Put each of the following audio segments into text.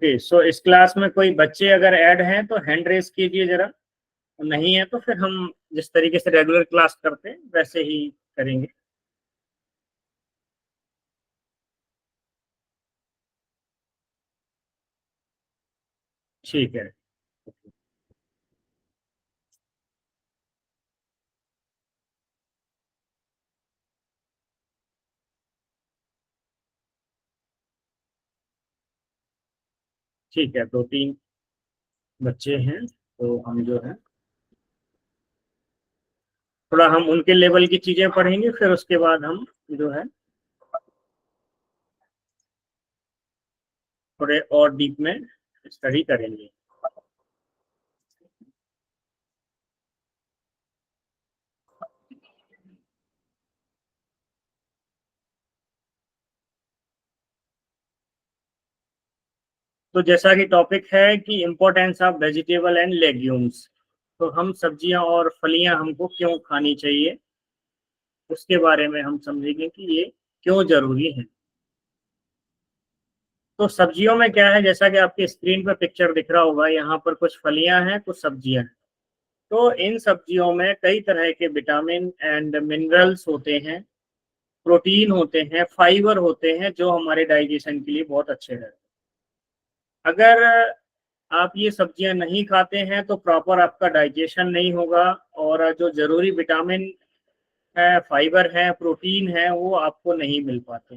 Okay, सो इस class में कोई बच्चे अगर ऐड हैं तो हैंड रेस कीजिए जरा। नहीं है तो फिर हम जिस तरीके से रेगुलर क्लास करते हैं वैसे ही करेंगे। ठीक है। ठीक है, 2-3 बच्चे हैं तो हम जो है थोड़ा हम उनके लेवल की चीजें पढ़ेंगे, फिर उसके बाद हम जो है थोड़े और डीप में स्टडी करेंगे। तो जैसा कि टॉपिक है कि importance of vegetable and legumes, तो हम सब्जियां और फलियां हमको क्यों खानी चाहिए उसके बारे में हम समझेंगे कि ये क्यों जरूरी है। तो सब्जियों में क्या है, जैसा कि आपकी स्क्रीन पर पिक्चर दिख रहा होगा, यहाँ पर कुछ फलियां हैं कुछ सब्जियां हैं। तो इन सब्जियों में कई तरह के विटामिन एंड मिनरल्स होते हैं, प्रोटीन होते हैं, फाइबर होते हैं जो हमारे डाइजेशन के लिए बहुत अच्छे हैं। अगर आप ये सब्जियां नहीं खाते हैं तो प्रॉपर आपका डाइजेशन नहीं होगा, और जो जरूरी विटामिन है, फाइबर है, प्रोटीन है, वो आपको नहीं मिल पाते।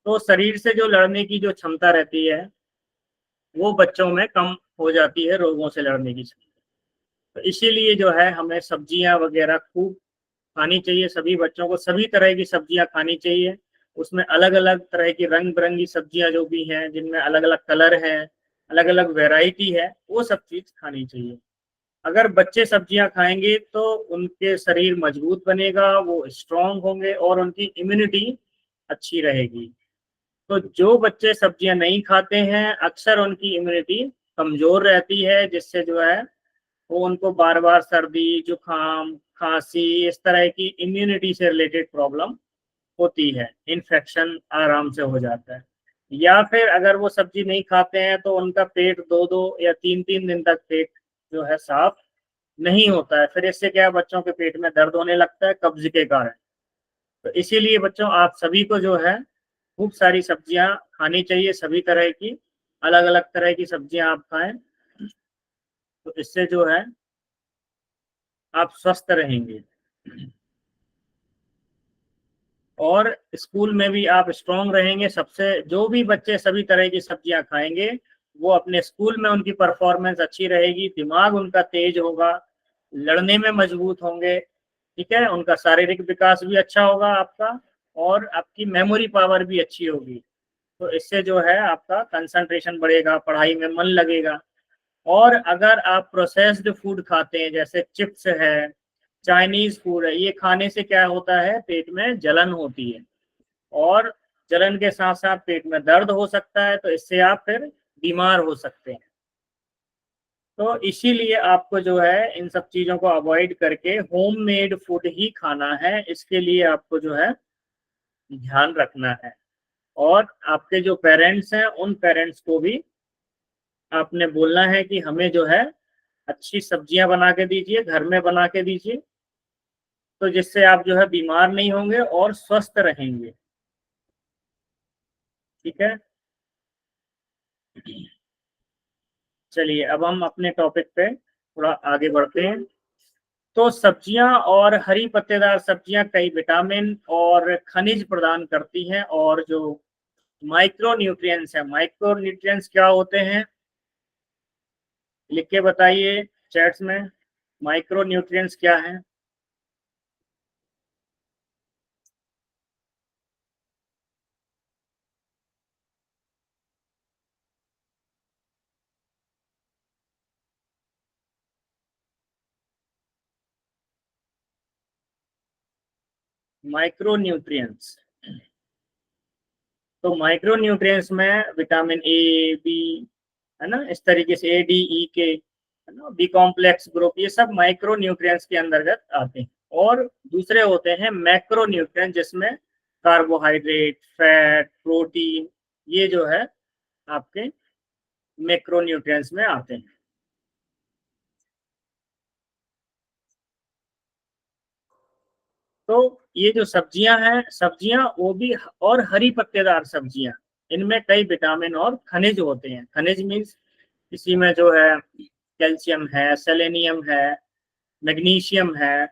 तो शरीर से जो लड़ने की जो क्षमता रहती है वो बच्चों में कम हो जाती है, रोगों से लड़ने की क्षमता। तो इसीलिए जो है हमें सब्जियां वगैरह खूब खानी चाहिए, सभी बच्चों को सभी तरह की सब्जियां खानी चाहिए। उसमें अलग अलग तरह की रंग बिरंगी सब्जियां जो भी हैं, जिनमें अलग अलग कलर हैं, अलग अलग वैरायटी है, वो सब चीज खानी चाहिए। अगर बच्चे सब्जियां खाएंगे तो उनके शरीर मजबूत बनेगा, वो स्ट्रांग होंगे और उनकी इम्यूनिटी अच्छी रहेगी। तो जो बच्चे सब्जियां नहीं खाते हैं अक्सर उनकी इम्यूनिटी कमजोर रहती है, जिससे जो है वो उनको बार बार सर्दी, जुकाम, खांसी, इस तरह की इम्यूनिटी से रिलेटेड प्रॉब्लम होती है, इन्फेक्शन आराम से हो जाता है। या फिर अगर वो सब्जी नहीं खाते हैं तो उनका पेट 2-2 या 3-3 दिन तक पेट जो है साफ नहीं होता है, फिर इससे क्या है, बच्चों के पेट में दर्द होने लगता है कब्ज के कारण। तो इसीलिए बच्चों आप सभी को जो है खूब सारी सब्जियां खानी चाहिए, सभी तरह की अलग अलग तरह की सब्जियां आप खाएं, तो इससे जो है आप स्वस्थ रहेंगे। और स्कूल में भी आप स्ट्रांग रहेंगे। सबसे जो भी बच्चे सभी तरह की सब्जियां खाएंगे वो अपने स्कूल में उनकी परफॉर्मेंस अच्छी रहेगी, दिमाग उनका तेज होगा, लड़ने में मजबूत होंगे। ठीक है, उनका शारीरिक विकास भी अच्छा होगा आपका, और आपकी मेमोरी पावर भी अच्छी होगी। तो इससे जो है आपका कंसंट्रेशन बढ़ेगा, पढ़ाई में मन लगेगा। और अगर आप प्रोसेस्ड फूड खाते हैं जैसे चिप्स है, चाइनीज फूड है, ये खाने से क्या होता है, पेट में जलन होती है, और जलन के साथ साथ पेट में दर्द हो सकता है, तो इससे आप फिर बीमार हो सकते हैं। तो इसीलिए आपको जो है इन सब चीजों को अवॉइड करके होममेड फूड ही खाना है, इसके लिए आपको जो है ध्यान रखना है। और आपके जो पेरेंट्स हैं उन पेरेंट्स को भी आपने बोलना है कि हमें जो है अच्छी सब्जियां बना के दीजिए, घर में बना के दीजिए, तो जिससे आप जो है बीमार नहीं होंगे और स्वस्थ रहेंगे। ठीक है, चलिए अब हम अपने टॉपिक पे थोड़ा आगे बढ़ते हैं। तो सब्जियां और हरी पत्तेदार सब्जियां कई विटामिन और खनिज प्रदान करती हैं, और जो माइक्रो न्यूट्रिएंट्स है, माइक्रो न्यूट्रिएंट्स क्या होते हैं, लिख के बताइए चैट्स में, माइक्रो न्यूट्रिएंट्स क्या है। माइक्रो न्यूट्रिएंट्स, तो माइक्रो न्यूट्रिएंट्स में विटामिन ए, बी, है ना, इस तरीके से ए, डी, ई के, है ना, बी कॉम्प्लेक्स ग्रुप, ये सब माइक्रो न्यूट्रिएंट्स के अंतर्गत आते हैं। और दूसरे होते हैं मैक्रो न्यूट्रिएंट, जिसमें कार्बोहाइड्रेट, फैट, प्रोटीन, ये जो है आपके मैक्रोन्यूट्रिएंट्स में आते हैं। तो ये जो सब्जियां हैं, सब्जियां वो भी, और हरी पत्तेदार सब्जियां, इनमें कई विटामिन और खनिज होते हैं। खनिज मीन्स इसी में जो है कैल्शियम है, सेलेनियम है, मैग्नीशियम है,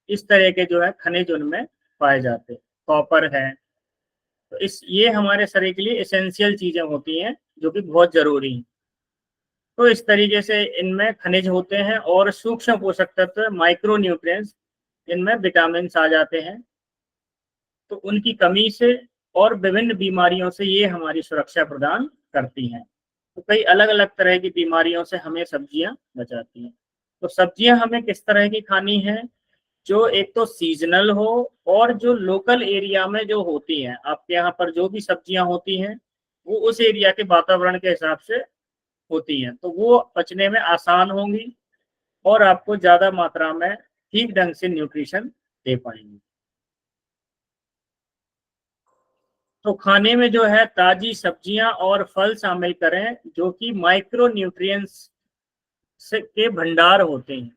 इस तरह के जो है खनिज उनमें पाए जाते हैं। कॉपर है। तो इस ये हमारे शरीर के लिए एसेंशियल चीजें होती हैं जो कि बहुत जरूरी हैं। तो इस तरीके से इनमें खनिज होते हैं, और सूक्ष्म पोषक तत्व माइक्रो न्यूट्रिएंट्स, इनमें विटामिन आ जाते हैं। तो उनकी कमी से और विभिन्न बीमारियों से ये हमारी सुरक्षा प्रदान करती हैं। तो कई अलग अलग तरह की बीमारियों से हमें सब्जियां बचाती हैं। तो सब्जियां हमें किस तरह की खानी है? जो एक तो सीजनल हो, और जो लोकल एरिया में जो होती हैं, आपके यहाँ पर जो भी सब्जियां होती हैं वो उस एरिया के वातावरण के हिसाब से होती हैं, तो वो पचने में आसान होंगी, और आपको ज्यादा मात्रा में ठीक ढंग से न्यूट्रिशन दे पाएंगी। तो खाने में जो है ताजी सब्जियां और फल शामिल करें, जो कि माइक्रो न्यूट्रिएंट्स के भंडार होते हैं।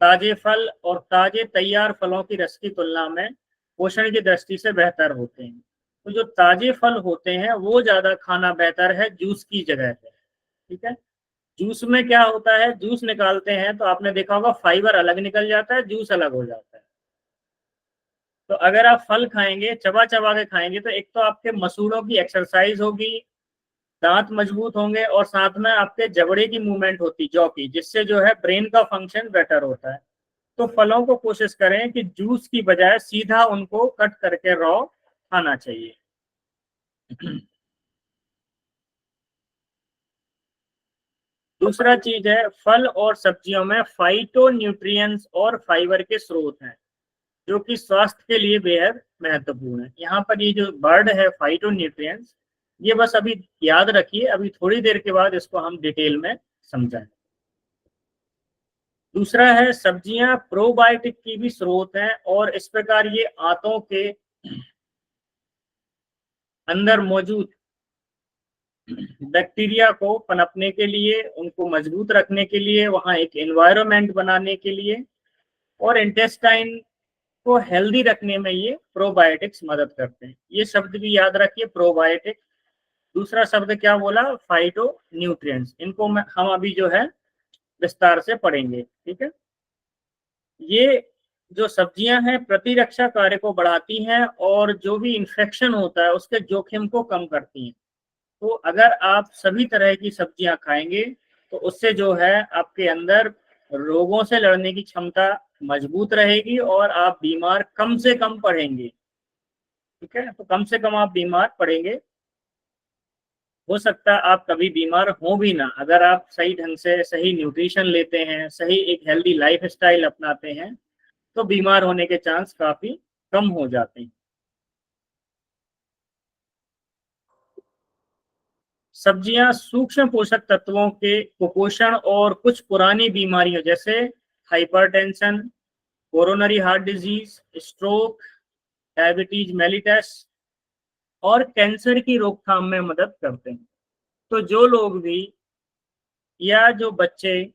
ताजे फल और ताजे तैयार फलों की रस की तुलना में पोषण की दृष्टि से बेहतर होते हैं। तो जो ताजे फल होते हैं वो ज्यादा खाना बेहतर है जूस की जगह पे। ठीक है। जूस में क्या होता है, जूस निकालते हैं तो आपने देखा होगा फाइबर अलग निकल जाता है, जूस अलग हो जाता है। तो अगर आप फल खाएंगे, चबा चबा के खाएंगे, तो एक तो आपके मसूड़ों की एक्सरसाइज होगी, दांत मजबूत होंगे, और साथ में आपके जबड़े की मूवमेंट होती जॉ की, जिससे जो है ब्रेन का फंक्शन बेटर होता है। तो फलों को कोशिश करें कि जूस की बजाय सीधा उनको कट करके रॉ खाना चाहिए। दूसरा चीज है, फल और सब्जियों में फाइटो न्यूट्रिएंट्स और फाइबर के स्रोत हैं, जो कि स्वास्थ्य के लिए बेहद महत्वपूर्ण है। यहाँ पर ये जो वर्ड है फाइटो न्यूट्रिएंट्स, ये बस अभी याद रखिए, अभी थोड़ी देर के बाद इसको हम डिटेल में समझाएं। दूसरा है, सब्जियां प्रोबायोटिक की भी स्रोत हैं, और इस प्रकार ये आंतों के अंदर मौजूद बैक्टीरिया को पनपने के लिए, उनको मजबूत रखने के लिए, वहाँ एक एनवायरनमेंट बनाने के लिए, और इंटेस्टाइन को हेल्दी रखने में ये प्रोबायोटिक्स मदद करते हैं। ये शब्द भी याद रखिए, प्रोबायोटिक। दूसरा शब्द क्या बोला? Phyto nutrients. इनको हम अभी जो है विस्तार से पढ़ेंगे। ठीक है। ये जो सब्जियां हैं प्रतिरक्षा कार्य को बढ़ाती हैं, और जो भी इंफेक्शन होता है उसके जोखिम को कम करती हैं। तो अगर आप सभी तरह की सब्जियां खाएंगे तो उससे जो है आपके अंदर रोगों से लड़ने की क्षमता मजबूत रहेगी, और आप बीमार कम से कम पड़ेंगे। ठीक है। तो कम से कम आप बीमार पड़ेंगे। हो सकता है आप कभी बीमार हो भी ना, अगर आप सही ढंग से सही न्यूट्रिशन लेते हैं, सही एक हेल्दी लाइफ स्टाइल अपनाते हैं, तो बीमार होने के चांस काफी कम हो जाते हैं। सब्जियां सूक्ष्म पोषक तत्वों के कुपोषण और कुछ पुरानी बीमारियों जैसे hypertension, coronary heart disease, stroke, diabetes mellitus और कैंसर की रोकथाम में मदद करते हैं। तो जो लोग भी या जो बच्चे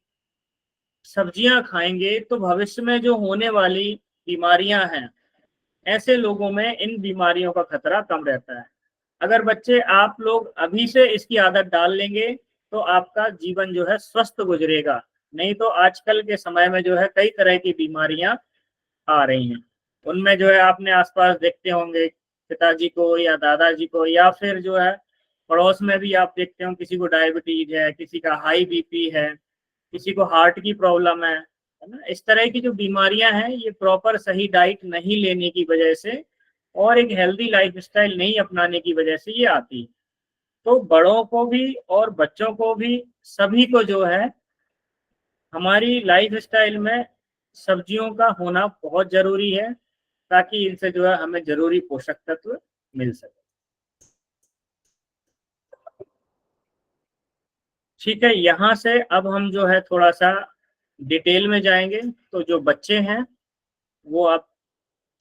सब्जियां खाएंगे तो भविष्य में जो होने वाली बीमारियां हैं, ऐसे लोगों में इन बीमारियों का खतरा कम रहता है। अगर बच्चे आप लोग अभी से इसकी आदत डाल लेंगे तो आपका जीवन जो है स्वस्थ गुजरेगा। नहीं तो आजकल के समय में जो है कई तरह की बीमारियां आ रही हैं। उनमें जो है आपने आसपास देखते होंगे पिताजी को या दादाजी को, या फिर जो है पड़ोस में भी आप देखते हो किसी को डायबिटीज है, किसी का हाई बीपी है, किसी को हार्ट की प्रॉब्लम है ना। इस तरह की जो बीमारियां हैं ये प्रॉपर सही डाइट नहीं लेने की वजह से और एक हेल्दी लाइफस्टाइल नहीं अपनाने की वजह से ये आती है। तो बड़ों को भी और बच्चों को भी, सभी को जो है हमारी लाइफस्टाइल में सब्जियों का होना बहुत जरूरी है, ताकि इनसे जो है हमें जरूरी पोषक तत्व मिल सके। ठीक है। यहाँ से अब हम जो है थोड़ा सा डिटेल में जाएंगे। तो जो बच्चे हैं वो आप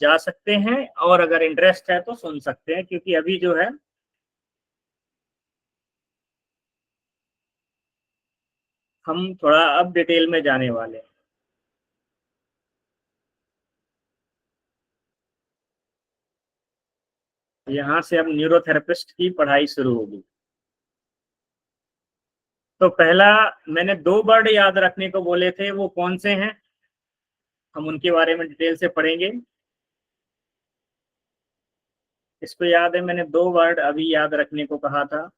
जा सकते हैं, और अगर इंटरेस्ट है तो सुन सकते हैं, क्योंकि अभी जो है हम थोड़ा अब डिटेल में जाने वाले हैं। यहाँ से अब न्यूरोथेरेपिस्ट की पढ़ाई शुरू होगी। तो पहला, मैंने 2 वर्ड याद रखने को बोले थे, वो कौन से हैं? हम उनके बारे में डिटेल से पढ़ेंगे। इसको याद है, मैंने 2 वर्ड अभी याद रखने को कहा था।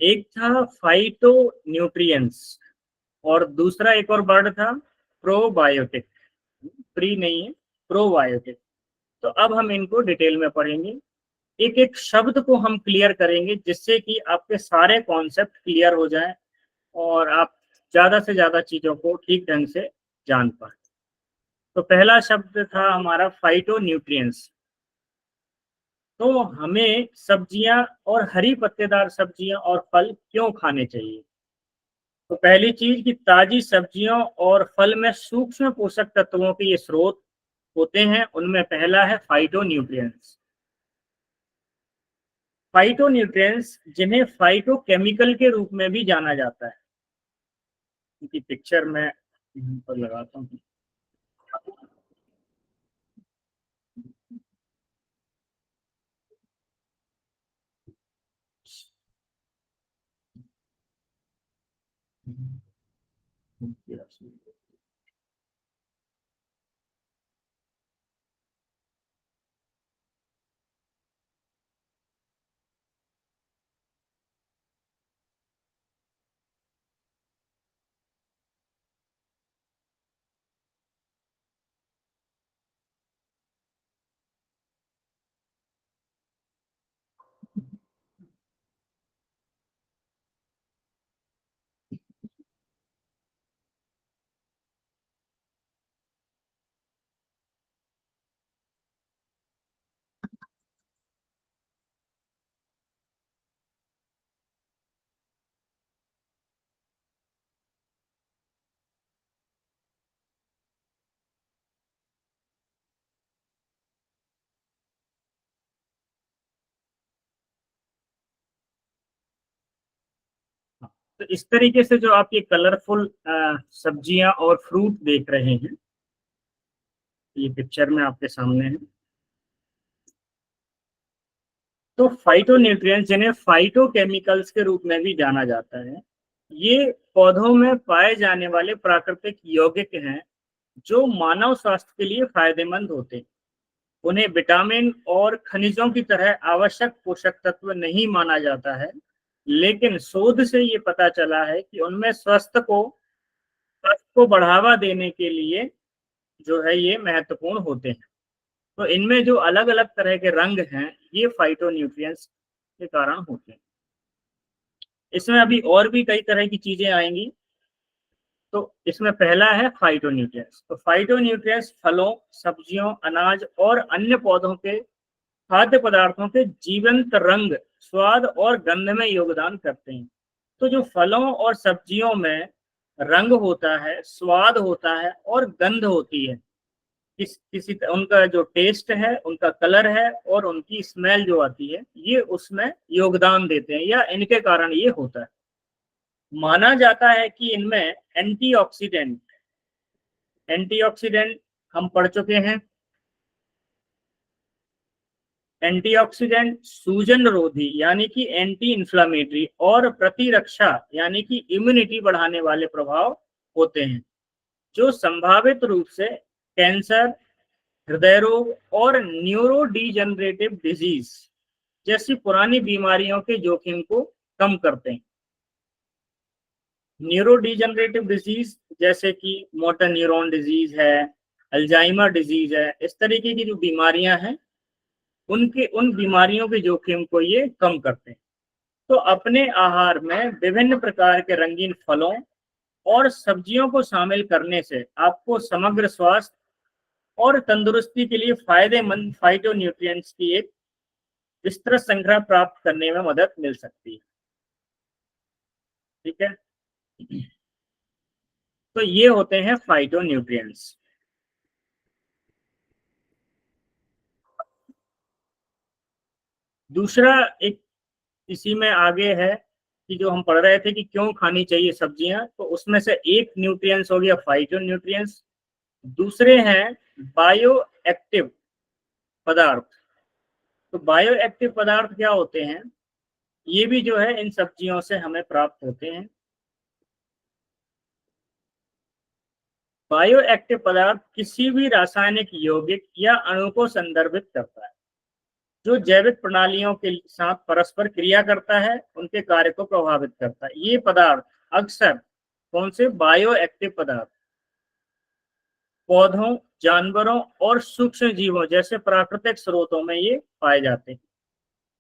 एक था फाइटो न्यूट्रिएंट्स, और दूसरा एक और वर्ड था प्रोबायोटिक। प्री नहीं है, प्रोबायोटिक। तो अब हम इनको डिटेल में पढ़ेंगे, एक एक शब्द को हम क्लियर करेंगे, जिससे कि आपके सारे कॉन्सेप्ट क्लियर हो जाएं और आप ज्यादा से ज्यादा चीजों को ठीक ढंग से जान पाए। तो पहला शब्द था हमारा फाइटो न्यूट्रिएंट्स। तो हमें सब्जियां और हरी पत्तेदार सब्जियां और फल क्यों खाने चाहिए? तो पहली चीज कि ताजी सब्जियों और फल में सूक्ष्म पोषक तत्वों के ये स्रोत होते हैं। उनमें पहला है फाइटो न्यूट्रिएंट्स। फाइटो न्यूट्रिएंट्स, जिन्हें फाइटो केमिकल के रूप में भी जाना जाता है, उनकी पिक्चर मैं यहाँ पर लगाता हूँ। तो इस तरीके से जो आप ये कलरफुल सब्जियां और फ्रूट देख रहे हैं, ये पिक्चर में आपके सामने है। तो फाइटोन्यूट्रिएंट्स, जिन्हें फाइटोकेमिकल्स के रूप में भी जाना जाता है, ये पौधों में पाए जाने वाले प्राकृतिक यौगिक हैं जो मानव स्वास्थ्य के लिए फायदेमंद होते हैं। उन्हें विटामिन और खनिजों की तरह आवश्यक पोषक तत्व नहीं माना जाता है, लेकिन शोध से ये पता चला है कि उनमें स्वास्थ्य को बढ़ावा देने के लिए जो है ये महत्वपूर्ण होते हैं। तो इनमें जो अलग अलग तरह के रंग हैं, ये फाइटोन्यूट्रिएंट्स के कारण होते हैं। इसमें अभी और भी कई तरह की चीजें आएंगी। तो इसमें पहला है फाइटोन्यूट्रिएंट्स। तो फाइटोन्यूट्रिएंट्स फलों, सब्जियों, अनाज और अन्य पौधों के खाद्य पदार्थों के जीवंत रंग, स्वाद और गंध में योगदान करते हैं। तो जो फलों और सब्जियों में रंग होता है, स्वाद होता है और गंध होती है, किसी उनका जो टेस्ट है, उनका कलर है और उनकी स्मेल जो आती है, ये उसमें योगदान देते हैं या इनके कारण ये होता है। माना जाता है कि इनमें एंटीऑक्सीडेंट हम पढ़ चुके हैं। एंटीऑक्सीडेंट सूजन रोधी यानी कि एंटी इंफ्लामेटरी और प्रतिरक्षा यानी कि इम्यूनिटी बढ़ाने वाले प्रभाव होते हैं, जो संभावित रूप से कैंसर, हृदय रोग और न्यूरो डिजनरेटिव डिजीज जैसी पुरानी बीमारियों के जोखिम को कम करते हैं। न्यूरो डिजनरेटिव डिजीज जैसे कि मोटर न्यूरॉन डिजीज है, अल्जाइमर डिजीज है, इस तरीके की जो बीमारियां हैं, उनके उन बीमारियों के जोखिम को ये कम करते हैं। तो अपने आहार में विभिन्न प्रकार के रंगीन फलों और सब्जियों को शामिल करने से आपको समग्र स्वास्थ्य, और तंदुरुस्ती के लिए फायदेमंद फाइटोन्यूट्रिएंट्स की एक विस्तृत संग्रह प्राप्त करने में मदद मिल सकती है। ठीक है, तो ये होते हैं फाइटोन्यूट्रिएंट्स। दूसरा एक इसी में आगे है कि जो हम पढ़ रहे थे कि क्यों खानी चाहिए सब्जियां, तो उसमें से एक न्यूट्रिएंट्स हो गया फाइटोन्यूट्रिएंट्स, दूसरे हैं बायो एक्टिव पदार्थ। तो बायो एक्टिव पदार्थ क्या होते हैं, ये भी जो है इन सब्जियों से हमें प्राप्त होते हैं। बायो एक्टिव पदार्थ किसी भी रासायनिक यौगिक या अणु को संदर्भित करता है जो जैविक प्रणालियों के साथ परस्पर क्रिया करता है, उनके कार्य को प्रभावित करता है। ये पदार्थ अक्सर कौन से बायो एक्टिव पदार्थ पौधों, जानवरों और सूक्ष्म जीवों जैसे प्राकृतिक स्रोतों में ये पाए जाते हैं।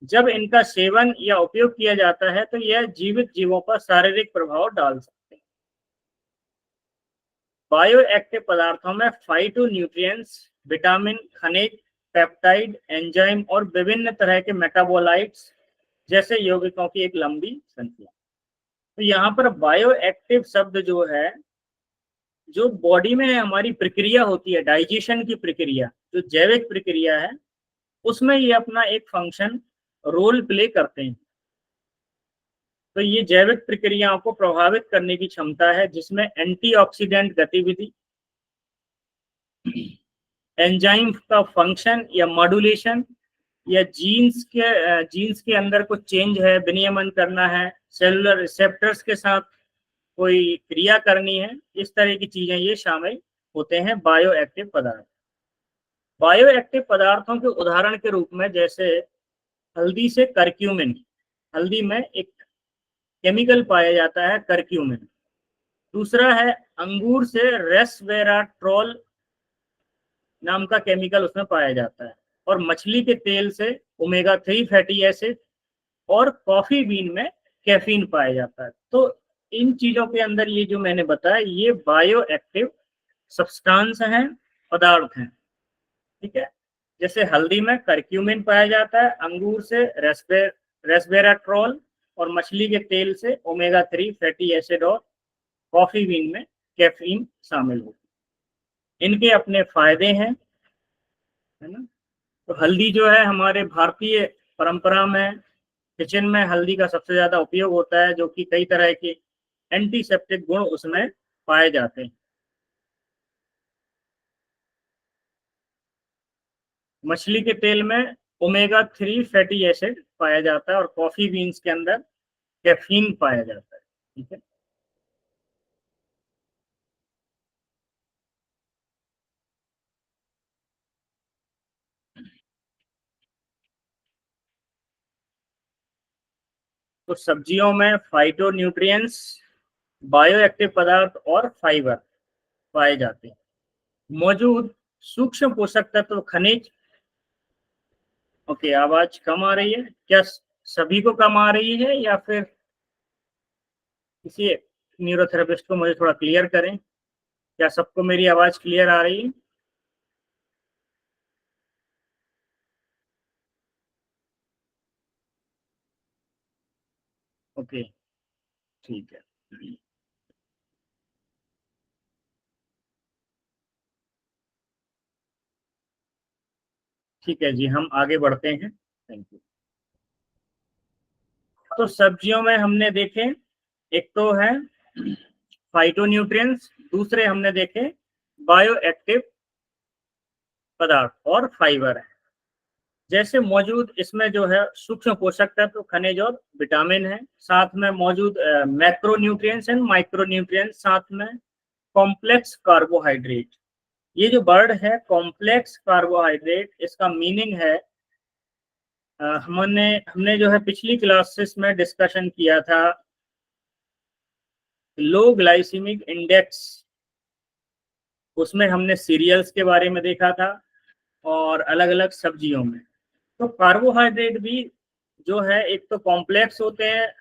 जब इनका सेवन या उपयोग किया जाता है तो यह जीवित जीवों पर शारीरिक प्रभाव डाल सकते हैं। बायो एक्टिव पदार्थों में फाइटोन्यूट्रिएंट्स, विटामिन, खनिज, पेप्टाइड, एंजाइम और विभिन्न तरह के मेटाबोलाइट्स जैसे यौगिकों की एक लंबी श्रृंखला। तो यहाँ पर बायो एक्टिव शब्द जो है, जो बॉडी में हमारी प्रक्रिया होती है, डाइजेशन की प्रक्रिया, जो जैविक प्रक्रिया है, उसमें ये अपना एक फंक्शन रोल प्ले करते हैं। तो ये जैविक प्रक्रियाओं को प्रभावित करने की क्षमता है, जिसमें एंटीऑक्सीडेंट गतिविधि, एंजाइम का फंक्शन या मॉड्यूलेशन, या जीन्स के अंदर कुछ चेंज है, विनियमन करना है, सेलुलर रिसेप्टर्स के साथ कोई क्रिया करनी है, इस तरह की चीजें ये शामिल होते हैं बायो एक्टिव पदार्थ। बायो एक्टिव पदार्थों के उदाहरण के रूप में जैसे हल्दी से करक्यूमिन, हल्दी में एक केमिकल पाया जाता है करक्यूमिन। दूसरा है अंगूर से रेसवेराट्रोल नाम का केमिकल उसमें पाया जाता है, और मछली के तेल से ओमेगा 3 फैटी एसिड, और कॉफी बीन में कैफीन पाया जाता है। तो इन चीजों के अंदर ये जो मैंने बताया ये बायो एक्टिव सब्सटेंस हैं, पदार्थ हैं। ठीक है, जैसे हल्दी में करक्यूमिन पाया जाता है, अंगूर से रेसवेराट्रोल, और मछली के तेल से ओमेगा 3 फैटी एसिड, और कॉफी बीन में कैफीन शामिल हो। इनके अपने फायदे हैं, है ना। तो हल्दी जो है हमारे भारतीय परंपरा में किचन में हल्दी का सबसे ज्यादा उपयोग होता है, जो कि कई तरह के एंटीसेप्टिक गुण उसमें पाए जाते हैं। मछली के तेल में ओमेगा 3 फैटी एसिड पाया जाता है, और कॉफी बीन्स के अंदर कैफीन पाया जाता है। ठीक है, तो सब्जियों में फाइटोन्यूट्रिएंट्स, बायोएक्टिव पदार्थ और फाइबर पाए जाते हैं। मौजूद सूक्ष्म पोषक तत्व, खनिज। ओके, आवाज कम आ रही है क्या? सभी को कम आ रही है या फिर किसी न्यूरोथेरेपिस्ट को मुझे थोड़ा क्लियर करें, क्या सबको मेरी आवाज क्लियर आ रही है? ओके, ठीक है। ठीक है जी, हम आगे बढ़ते हैं। Thank you. तो सब्जियों में हमने देखे, एक तो है फाइटोन्यूट्रिएंट्स, दूसरे हमने देखे बायो एक्टिव पदार्थ और फाइबर है। जैसे मौजूद इसमें जो है सूक्ष्म पोषक तत्व, खनिज और विटामिन है, साथ में मौजूद मैक्रोन्यूट्रिएंट्स एंड माइक्रोन्यूट्रिएंट्स, साथ में कॉम्प्लेक्स कार्बोहाइड्रेट। ये जो वर्ड है कॉम्प्लेक्स कार्बोहाइड्रेट, इसका मीनिंग है हमने हमने जो है पिछली क्लासेस में डिस्कशन किया था लो ग्लाइसीमिक इंडेक्स, उसमें हमने सीरियल्स के बारे में देखा था और अलग अलग सब्जियों में। तो कार्बोहाइड्रेट भी जो है एक तो कॉम्प्लेक्स होते हैं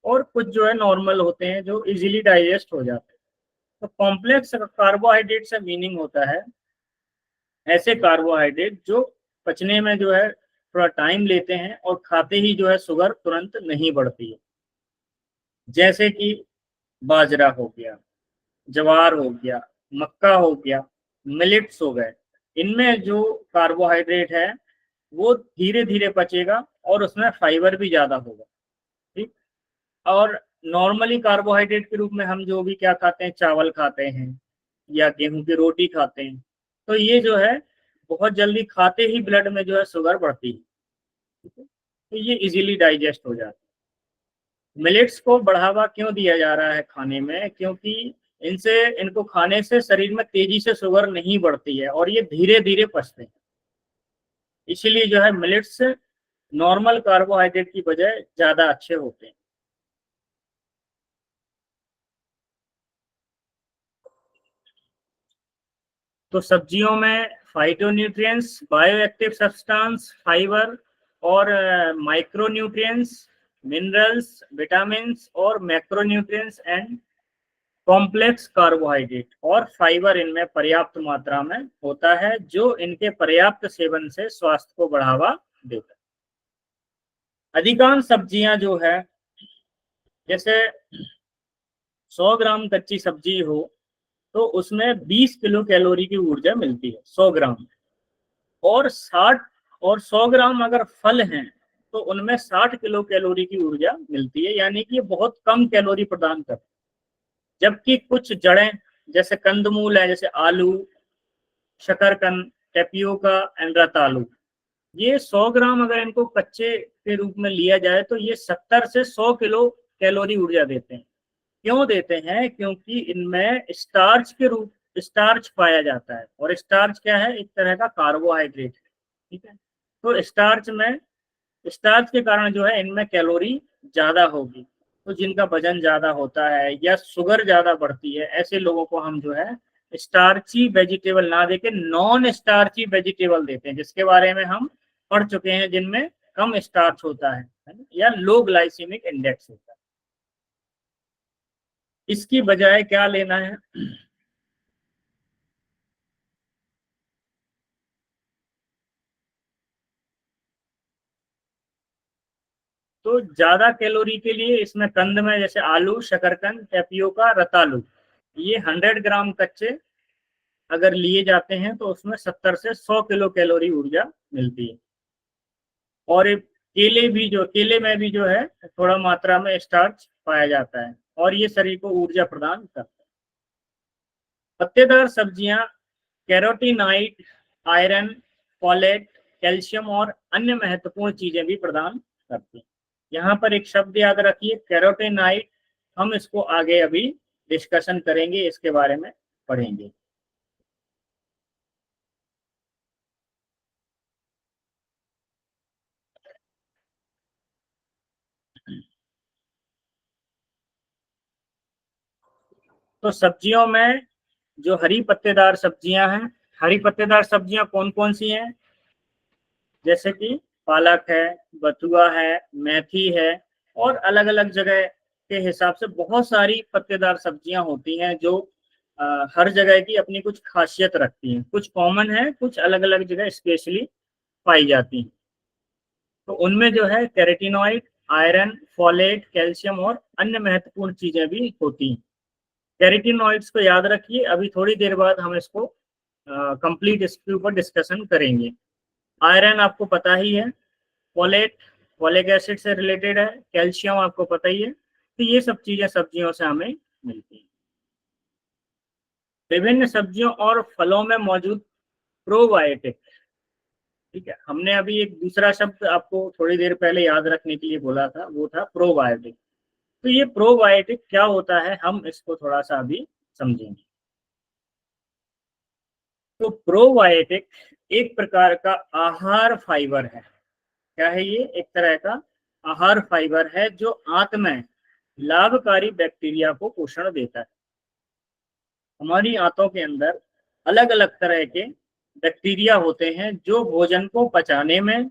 और कुछ जो है नॉर्मल होते हैं जो इजीली डाइजेस्ट हो जाते हैं। तो कॉम्प्लेक्स कार्बोहाइड्रेट से मीनिंग होता है ऐसे कार्बोहाइड्रेट जो पचने में जो है थोड़ा टाइम लेते हैं और खाते ही जो है शुगर तुरंत नहीं बढ़ती है, जैसे कि बाजरा हो गया, ज्वार हो गया, मक्का हो गया, मिलेट्स हो गए। इनमें जो कार्बोहाइड्रेट है वो धीरे धीरे पचेगा और उसमें फाइबर भी ज्यादा होगा। ठीक। और नॉर्मली कार्बोहाइड्रेट के रूप में हम जो भी क्या खाते हैं, चावल खाते हैं या गेहूं की रोटी खाते हैं, तो ये जो है बहुत जल्दी खाते ही ब्लड में जो है शुगर बढ़ती है। ठीक है? तो ये इजीली डाइजेस्ट हो जाता है। मिलेट्स को बढ़ावा क्यों दिया जा रहा है खाने में, क्योंकि इनसे इनको खाने से शरीर में तेजी से शुगर नहीं बढ़ती है और ये धीरे धीरे पचते हैं। इसीलिए जो है मिलेट्स नॉर्मल कार्बोहाइड्रेट की बजाय ज्यादा अच्छे होते हैं। तो सब्जियों में फाइटोन्यूट्रिएंट्स, बायोएक्टिव सब्सटेंस, फाइबर और माइक्रोन्यूट्रिएंट्स, मिनरल्स, विटामिन्स और मैक्रोन्यूट्रिएंट्स एंड कॉम्प्लेक्स कार्बोहाइड्रेट और फाइबर इनमें पर्याप्त मात्रा में होता है, जो इनके पर्याप्त सेवन से स्वास्थ्य को बढ़ावा देता है। अधिकांश सब्जियां जो है, जैसे 100 ग्राम कच्ची सब्जी हो तो उसमें 20 किलो कैलोरी की ऊर्जा मिलती है 100 ग्राम। और 60 और 100 ग्राम अगर फल हैं तो उनमें 60 किलो कैलोरी की ऊर्जा मिलती है, यानी कि ये बहुत कम कैलोरी प्रदान करते हैं। जबकि कुछ जड़ें जैसे कंदमूल है, जैसे आलू, शकरकंद, टेपियोका एंड रतालू, ये 100 ग्राम अगर इनको कच्चे के रूप में लिया जाए तो ये 70 से 100 किलो कैलोरी ऊर्जा देते हैं। क्यों देते हैं? क्योंकि इनमें स्टार्च पाया जाता है, और स्टार्च क्या है? एक तरह का कार्बोहाइड्रेट है। ठीक है। तो स्टार्च के कारण जो है इनमें कैलोरी ज्यादा होगी। तो जिनका वजन ज्यादा होता है या शुगर ज्यादा बढ़ती है, ऐसे लोगों को हम जो है स्टार्ची वेजिटेबल ना देके नॉन स्टार्ची वेजिटेबल देते हैं, जिसके बारे में हम पढ़ चुके हैं, जिनमें कम स्टार्च होता है ना? या लो ग्लाइसेमिक इंडेक्स होता है। इसकी बजाय क्या लेना है? तो ज्यादा कैलोरी के लिए इसमें कंद में जैसे आलू, शकरकंद, टेपियोका, रतालू, ये 100 ग्राम कच्चे अगर लिए जाते हैं तो उसमें 70 से 100 किलो कैलोरी ऊर्जा मिलती है। और केले में भी जो है थोड़ा मात्रा में स्टार्च पाया जाता है और ये शरीर को ऊर्जा प्रदान करता है। पत्तेदार सब्जियां कैरोटीनाइड, आयरन, फॉलेट, कैल्शियम और अन्य महत्वपूर्ण चीजें भी प्रदान करती हैं। यहाँ पर एक शब्द याद रखिए, कैरोटीनाइड। हम इसको आगे अभी डिस्कशन करेंगे, इसके बारे में पढ़ेंगे। तो सब्जियों में जो हरी पत्तेदार सब्जियां हैं, हरी पत्तेदार सब्जियां कौन कौन सी हैं? जैसे कि पालक है, बथुआ है, मेथी है, और अलग अलग जगह के हिसाब से बहुत सारी पत्तेदार सब्जियां होती हैं जो हर जगह की अपनी कुछ खासियत रखती हैं। कुछ कॉमन है, कुछ अलग अलग जगह स्पेशली पाई जाती हैं। तो उनमें जो है कैरेटिनॉइड, आयरन, फॉलेट, कैल्शियम और अन्य महत्वपूर्ण चीजें भी होती हैं। कैरेटिनॉइड्स को याद रखिए, अभी थोड़ी देर बाद हम इसको कंप्लीट इसके ऊपर डिस्कशन करेंगे। आयरन आपको पता ही है, फोलेट फोलिक एसिड से रिलेटेड है, कैल्शियम आपको पता ही है। तो ये सब चीजें सब्जियों से हमें मिलती हैं। विभिन्न सब्जियों और फलों में मौजूद प्रोबायोटिक। ठीक है, हमने अभी एक दूसरा शब्द आपको थोड़ी देर पहले याद रखने के लिए बोला था, वो था प्रोबायोटिक। तो ये प्रोबायोटिक क्या होता है, हम इसको थोड़ा सा अभी समझेंगे। तो प्रोबायोटिक एक प्रकार का आहार फाइबर है। क्या है ये? एक तरह का आहार फाइबर है जो आंत में लाभकारी बैक्टीरिया को पोषण देता है। हमारी आंतों के अंदर अलग अलग तरह के बैक्टीरिया होते हैं जो भोजन को पचाने में,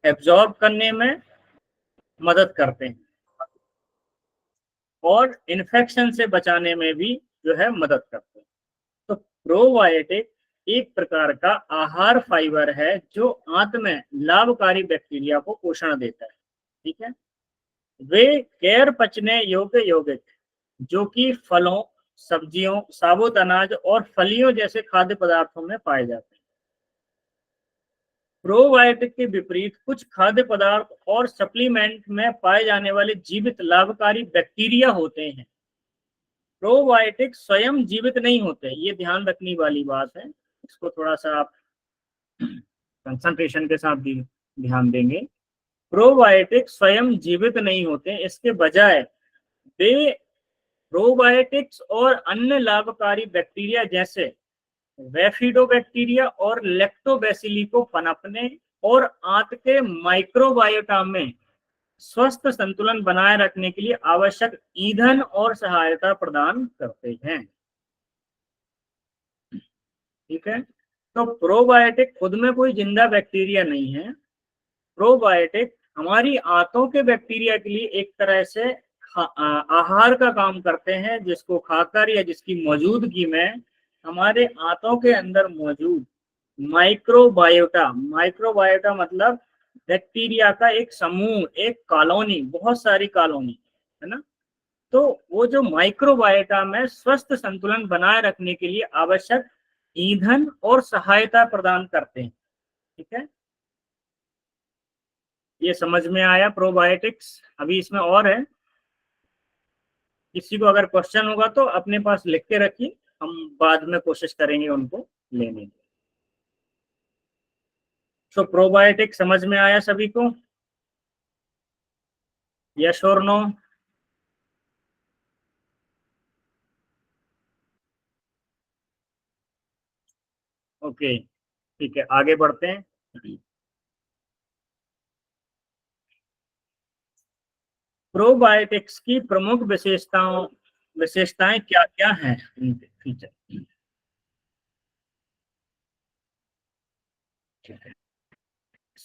एब्जॉर्ब करने में मदद करते हैं और इन्फेक्शन से बचाने में भी जो है मदद करते हैं। तो प्रोबायोटिक एक प्रकार का आहार फाइबर है जो आंत में लाभकारी बैक्टीरिया को पोषण देता है। ठीक है, वे गैर पचने योग्य यौगिक जो कि फलों, सब्जियों, साबुत अनाज और फलियों जैसे खाद्य पदार्थों में पाए जाते हैं। प्रोबायोटिक के विपरीत कुछ खाद्य पदार्थ और सप्लीमेंट में पाए जाने वाले जीवित लाभकारी बैक्टीरिया होते हैं। प्रोबायोटिक स्वयं जीवित नहीं होते, ये ध्यान रखने वाली बात है, इसको थोड़ा सा आप कंसंट्रेशन के साथ भी ध्यान देंगे। प्रोबायोटिक स्वयं जीवित नहीं होते, इसके बजाय वे प्रोबायोटिक्स और अन्य लाभकारी बैक्टीरिया जैसे वेफिडोबैक्टीरिया और लैक्टोबैसिली को पनपने और आंत के माइक्रोबायोटा में स्वस्थ संतुलन बनाए रखने के लिए आवश्यक ईंधन और सहायता प्रदान करते हैं। ठीक है, तो प्रोबायोटिक खुद में कोई जिंदा बैक्टीरिया नहीं है। प्रोबायोटिक हमारी आंतों के बैक्टीरिया के लिए एक तरह से आहार का काम करते हैं, जिसको खाकर या जिसकी मौजूदगी में हमारे आंतों के अंदर मौजूद माइक्रोबायोटा, माइक्रोबायोटा मतलब बैक्टीरिया का एक समूह, एक कॉलोनी, बहुत सारी कॉलोनी है ना, तो वो जो माइक्रोबायोटा में स्वस्थ संतुलन बनाए रखने के लिए आवश्यक ईंधन और सहायता प्रदान करते हैं। ठीक है, ये समझ में आया प्रोबायोटिक्स। अभी इसमें और है, किसी को अगर क्वेश्चन होगा तो अपने पास लिख के रखिए, हम बाद में कोशिश करेंगे उनको लेने की। तो प्रोबायोटिक समझ में आया सभी को? यस और नो? ओके, ठीक है, आगे बढ़ते हैं। प्रोबायोटिक्स की प्रमुख विशेषताएं क्या क्या हैं? फीचर,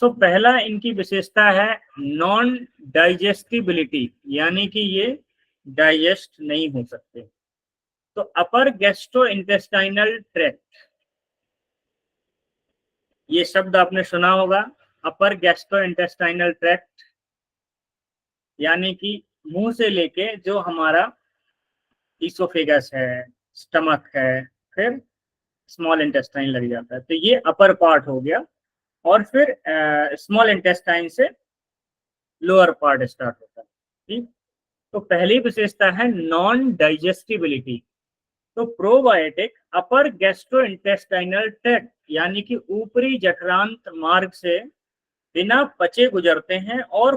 सो पहला इनकी विशेषता है नॉन डाइजेस्टिबिलिटी, यानी कि ये डाइजेस्ट नहीं हो सकते। तो अपर गैस्ट्रो इंटेस्टाइनल ट्रैक्ट, ये शब्द आपने सुना होगा, अपर गैस्ट्रो इंटेस्टाइनल ट्रैक्ट, यानी कि मुंह से लेके जो हमारा इसोफेगस है, स्टमक है, फिर स्मॉल इंटेस्टाइन लग जाता है, तो ये अपर पार्ट हो गया। और फिर स्मॉल इंटेस्टाइन से लोअर पार्ट स्टार्ट होता है। ठीक, तो पहली विशेषता है नॉन डाइजेस्टिबिलिटी। तो प्रोबायोटिक अपर गैस्ट्रो इंटेस्टाइनल ट्रैक्ट, यानी कि ऊपरी जठरांत मार्ग से बिना पचे गुजरते हैं, और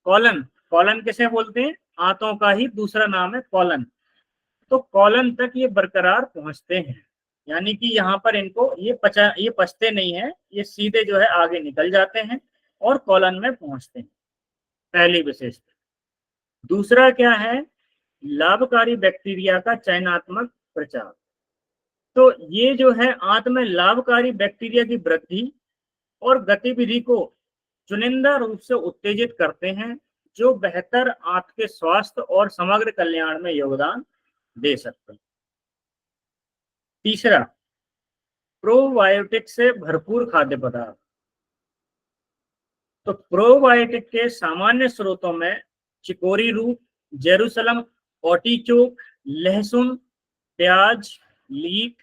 कॉलन, कॉलन किसे बोलते हैं? आंतों का ही दूसरा नाम है कॉलन। तो कॉलन तक ये बरकरार पहुंचते हैं, यानी कि यहाँ पर इनको ये पचते नहीं है, ये सीधे जो है आगे निकल जाते हैं और कॉलन में पहुंचते हैं। पहली विशेषता। दूसरा क्या है? लाभकारी बैक्टीरिया का चयनात्मक प्रचार। तो ये जो है आंत में लाभकारी बैक्टीरिया की वृद्धि और गतिविधि को चुनिंदा रूप से उत्तेजित करते हैं, जो बेहतर आंत के स्वास्थ्य और समग्र कल्याण में योगदान दे सकते हैं। तीसरा, प्रोबायोटिक से भरपूर खाद्य पदार्थ। तो प्रोबायोटिक के सामान्य स्रोतों में चिकोरी रूट, जेरूसलम, ऑर्टिचोक, लहसुन, प्याज, लीक,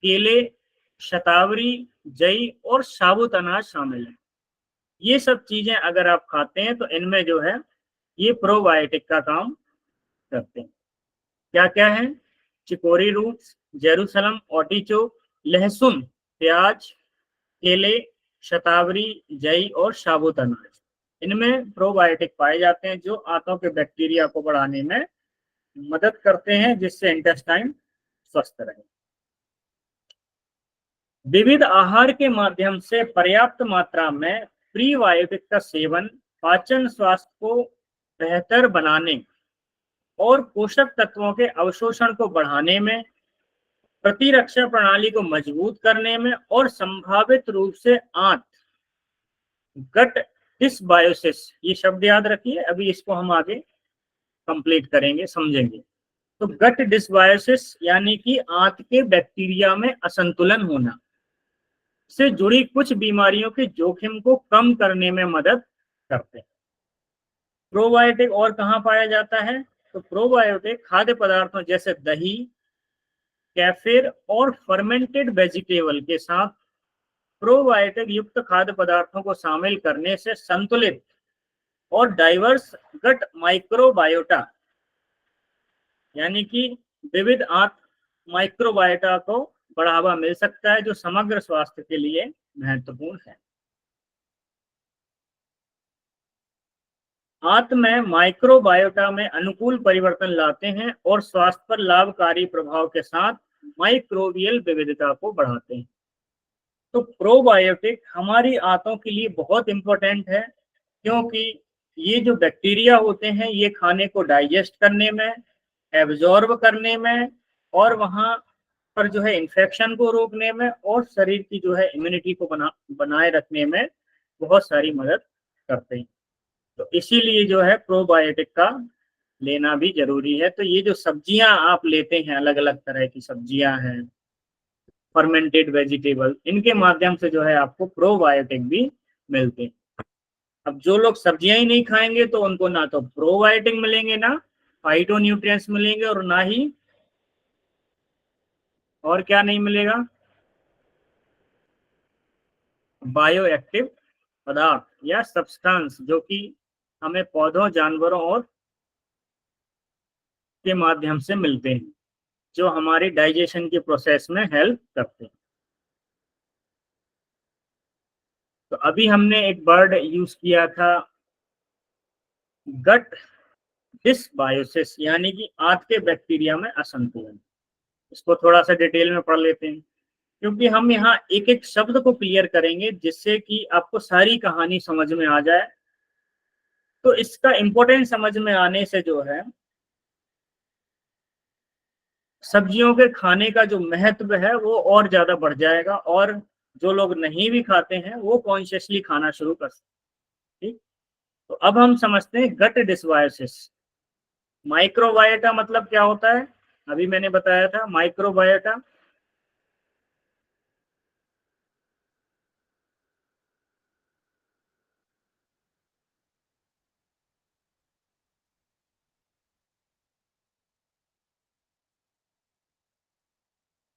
केले, शतावरी, जई और साबुत अनाज शामिल है। ये सब चीजें अगर आप खाते हैं तो इनमें जो है ये प्रोबायोटिक का काम करते हैं। क्या क्या है? चिकोरी रूट्स, जेरूसलम, ऑर्टिचोक, लहसुन, प्याज, केले, शतावरी, जई और साबुत अनाज, इनमें प्रोबायोटिक पाए जाते हैं जो आंतों के बैक्टीरिया को बढ़ाने में मदद करते हैं, जिससे इंटेस्टाइन स्वस्थ रहे। विविध आहार के माध्यम से पर्याप्त मात्रा में प्रीबायोटिक का सेवन पाचन स्वास्थ्य को बेहतर बनाने और पोषक तत्वों के अवशोषण को बढ़ाने में, प्रतिरक्षा प्रणाली को मजबूत करने में और संभावित रूप से आंत गट डिसबायोसिस, ये शब्द याद रखिए, अभी इसको हम आगे कंप्लीट करेंगे, समझेंगे। तो गट डिसबायोसिस यानी कि आंत के बैक्टीरिया में असंतुलन होना से जुड़ी कुछ बीमारियों के जोखिम को कम करने में मदद करते हैं। प्रोबायोटिक और कहाँ पाया जाता है? तो प्रोबायोटिक खाद्य पदार्थों जैसे दही, कैफिर और फर्मेंटेड वेजिटेबल के साथ प्रोबायोटिक युक्त खाद्य पदार्थों को शामिल करने से संतुलित और डाइवर्स गट माइक्रोबायोटा यानी कि विविध आंत माइक्रोबायोटा को बढ़ावा मिल सकता है, जो समग्र स्वास्थ्य के लिए महत्वपूर्ण है। आंत में माइक्रोबायोटा में अनुकूल परिवर्तन लाते हैं और स्वास्थ्य पर लाभकारी प्रभाव के साथ माइक्रोबियल विविधता को बढ़ाते हैं। तो प्रोबायोटिक हमारी आंतों के लिए बहुत इंपॉर्टेंट है, क्योंकि ये जो बैक्टीरिया होते हैं ये खाने को डाइजेस्ट करने में, एब्जॉर्ब करने में और वहाँ पर जो है इन्फेक्शन को रोकने में और शरीर की जो है इम्यूनिटी को बनाए रखने में बहुत सारी मदद करते हैं। तो इसीलिए जो है प्रोबायोटिक का लेना भी जरूरी है। तो ये जो सब्जियां आप लेते हैं, अलग अलग तरह की सब्जियां हैं, फर्मेंटेड वेजिटेबल, इनके माध्यम से जो है आपको प्रोबायोटिक भी मिलते हैं। अब जो लोग सब्जियां ही नहीं खाएंगे तो उनको ना तो प्रोबायोटिक मिलेंगे, ना फाइटोन्यूट्रिएंट्स मिलेंगे और ना ही और क्या नहीं मिलेगा, बायो एक्टिव पदार्थ या सब्सटेंस, जो कि हमें पौधों, जानवरों और के माध्यम से मिलते हैं, जो हमारी डाइजेशन के प्रोसेस में हेल्प करते हैं। तो अभी हमने एक वर्ड यूज किया था गट डिसबायोसिस, यानी कि आंत के बैक्टीरिया में असंतुलन। इसको थोड़ा सा डिटेल में पढ़ लेते हैं, क्योंकि हम यहाँ एक एक शब्द को क्लियर करेंगे जिससे कि आपको सारी कहानी समझ में आ जाए। तो इसका इंपॉर्टेंस समझ में आने से जो है सब्जियों के खाने का जो महत्व है वो और ज्यादा बढ़ जाएगा, और जो लोग नहीं भी खाते हैं वो कॉन्शियसली खाना शुरू कर सकते हैं। ठीक, तो अब हम समझते हैं गट डिसबायोसिस। माइक्रोबायोटा मतलब क्या होता है? अभी मैंने बताया था माइक्रोबायोटा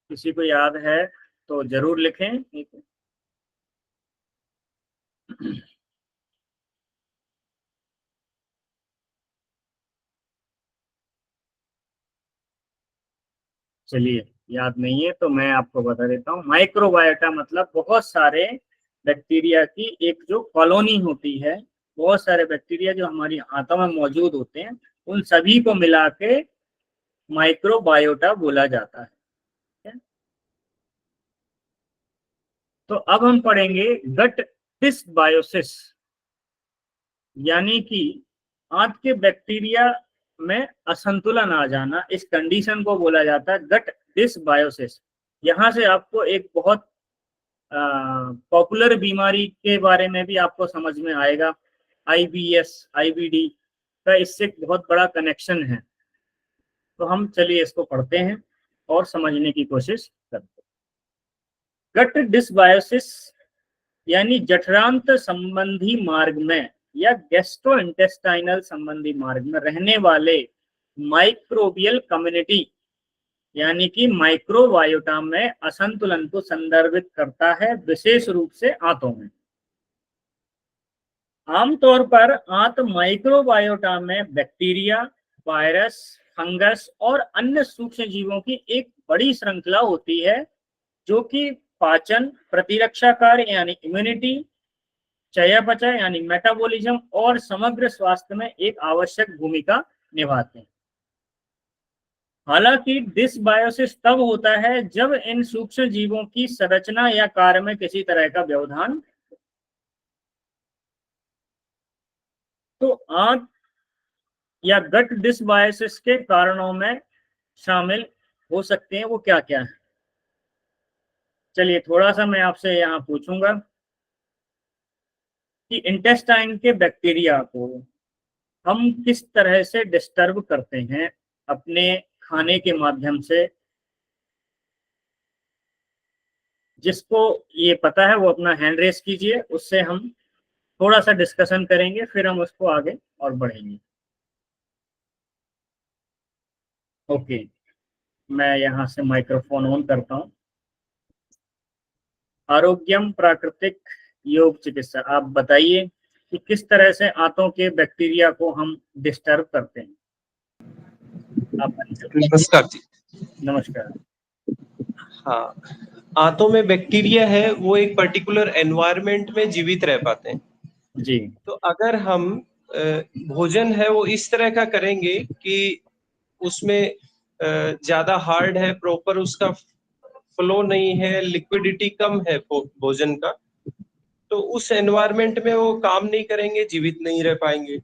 किसी को याद है तो जरूर लिखें। चलिए, याद नहीं है तो मैं आपको बता देता हूँ। माइक्रोबायोटा मतलब बहुत सारे बैक्टीरिया की एक जो कॉलोनी होती है, बहुत सारे बैक्टीरिया जो हमारी आंतों में मौजूद होते हैं, उन सभी को मिला के माइक्रोबायोटा बोला जाता है। तो अब हम पढ़ेंगे गट डिसबायोसिस, यानी कि आंत के बैक्टीरिया में असंतुलन आ जाना। इस कंडीशन को बोला जाता है गट डिसबायोसिस। यहाँ से आपको एक बहुत पॉपुलर बीमारी के बारे में भी आपको समझ में आएगा, आईबीएस, आईबीडी का इससे बहुत बड़ा कनेक्शन है। तो हम चलिए इसको पढ़ते हैं और समझने की कोशिश करते हैं। गट डिसबायोसिस यानी जठरांत संबंधी मार्ग में या गैस्ट्रोइंटेस्टाइनल संबंधी मार्ग में रहने वाले माइक्रोबियल कम्युनिटी यानी कि माइक्रोबायोटा में असंतुलन को संदर्भित करता है, विशेष रूप से आंतों में। आमतौर पर आंत माइक्रोबायोटा में बैक्टीरिया, वायरस, फंगस और अन्य सूक्ष्म जीवों की एक बड़ी श्रृंखला होती है, जो कि पाचन, प्रतिरक्षा कार्य यानी इम्यूनिटी, चयापचय यानी मेटाबॉलिज्म और समग्र स्वास्थ्य में एक आवश्यक भूमिका निभाते हैं। हालांकि डिसबायोसिस तब होता है जब इन सूक्ष्म जीवों की संरचना या कार्य में किसी तरह का व्यवधान। तो आंत या गट डिसबायोसिस के कारणों में शामिल हो सकते हैं, वो क्या क्या है? चलिए थोड़ा सा मैं आपसे यहाँ पूछूंगा कि इंटेस्टाइन के बैक्टीरिया को हम किस तरह से डिस्टर्ब करते हैं अपने खाने के माध्यम से। जिसको ये पता है वो अपना हैंड रेस कीजिए, उससे हम थोड़ा सा डिस्कशन करेंगे, फिर हम उसको आगे और बढ़ेंगे। ओके, मैं यहाँ से माइक्रोफोन ऑन करता हूँ। आरोग्यम प्राकृतिक योग चिकित्सा, आप बताइए कि किस तरह से आंतों के बैक्टीरिया को हम डिस्टर्ब करते हैं। आप नमस्कार जी। नमस्कार। हाँ, आंतों में बैक्टीरिया है, वो एक पर्टिकुलर एनवायरनमेंट में जीवित रह पाते हैं। जी। तो अगर हम भोजन है वो इस तरह का करेंगे कि उसमें ज्यादा हार्ड है, प्रॉपर उसका फ्लो नहीं है, लिक्विडिटी कम है भोजन का, तो उस एनवायरनमेंट में वो काम नहीं करेंगे, जीवित नहीं रह पाएंगे।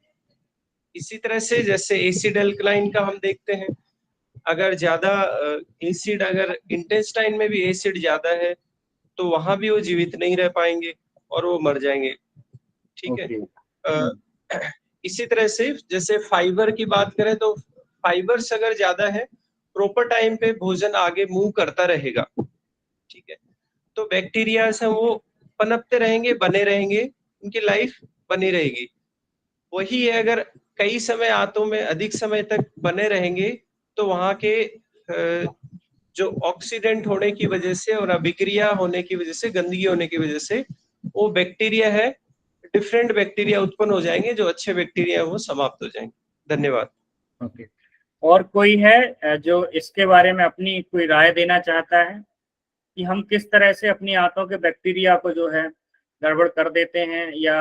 इसी तरह से जैसे एसिड अल्कलाइन का हम देखते हैं, अगर ज्यादा एसिड, अगर इंटेस्टाइन में भी एसिड ज्यादा है तो वहां भी वो जीवित नहीं रह पाएंगे और वो मर जाएंगे। ठीक है। इसी तरह से जैसे फाइबर की बात करें तो फाइबर्स अगर ज्यादा है, प्रॉपर टाइम पे भोजन आगे मूव करता रहेगा। ठीक है। तो बैक्टीरिया से वो पनपते रहेंगे, बने रहेंगे, उनकी लाइफ बनी रहेगी। वही है, अगर कई समय आंतों में अधिक समय तक बने रहेंगे तो वहां के जो ऑक्सीडेंट होने की वजह से और अभिक्रिया होने की वजह से, गंदगी होने की वजह से वो बैक्टीरिया है, डिफरेंट बैक्टीरिया उत्पन्न हो जाएंगे, जो अच्छे बैक्टीरिया वो समाप्त हो जाएंगे। धन्यवाद। ओके, और कोई है जो इसके बारे में अपनी कोई राय देना चाहता है कि हम किस तरह से अपनी आंतों के बैक्टीरिया को जो है गड़बड़ कर देते हैं या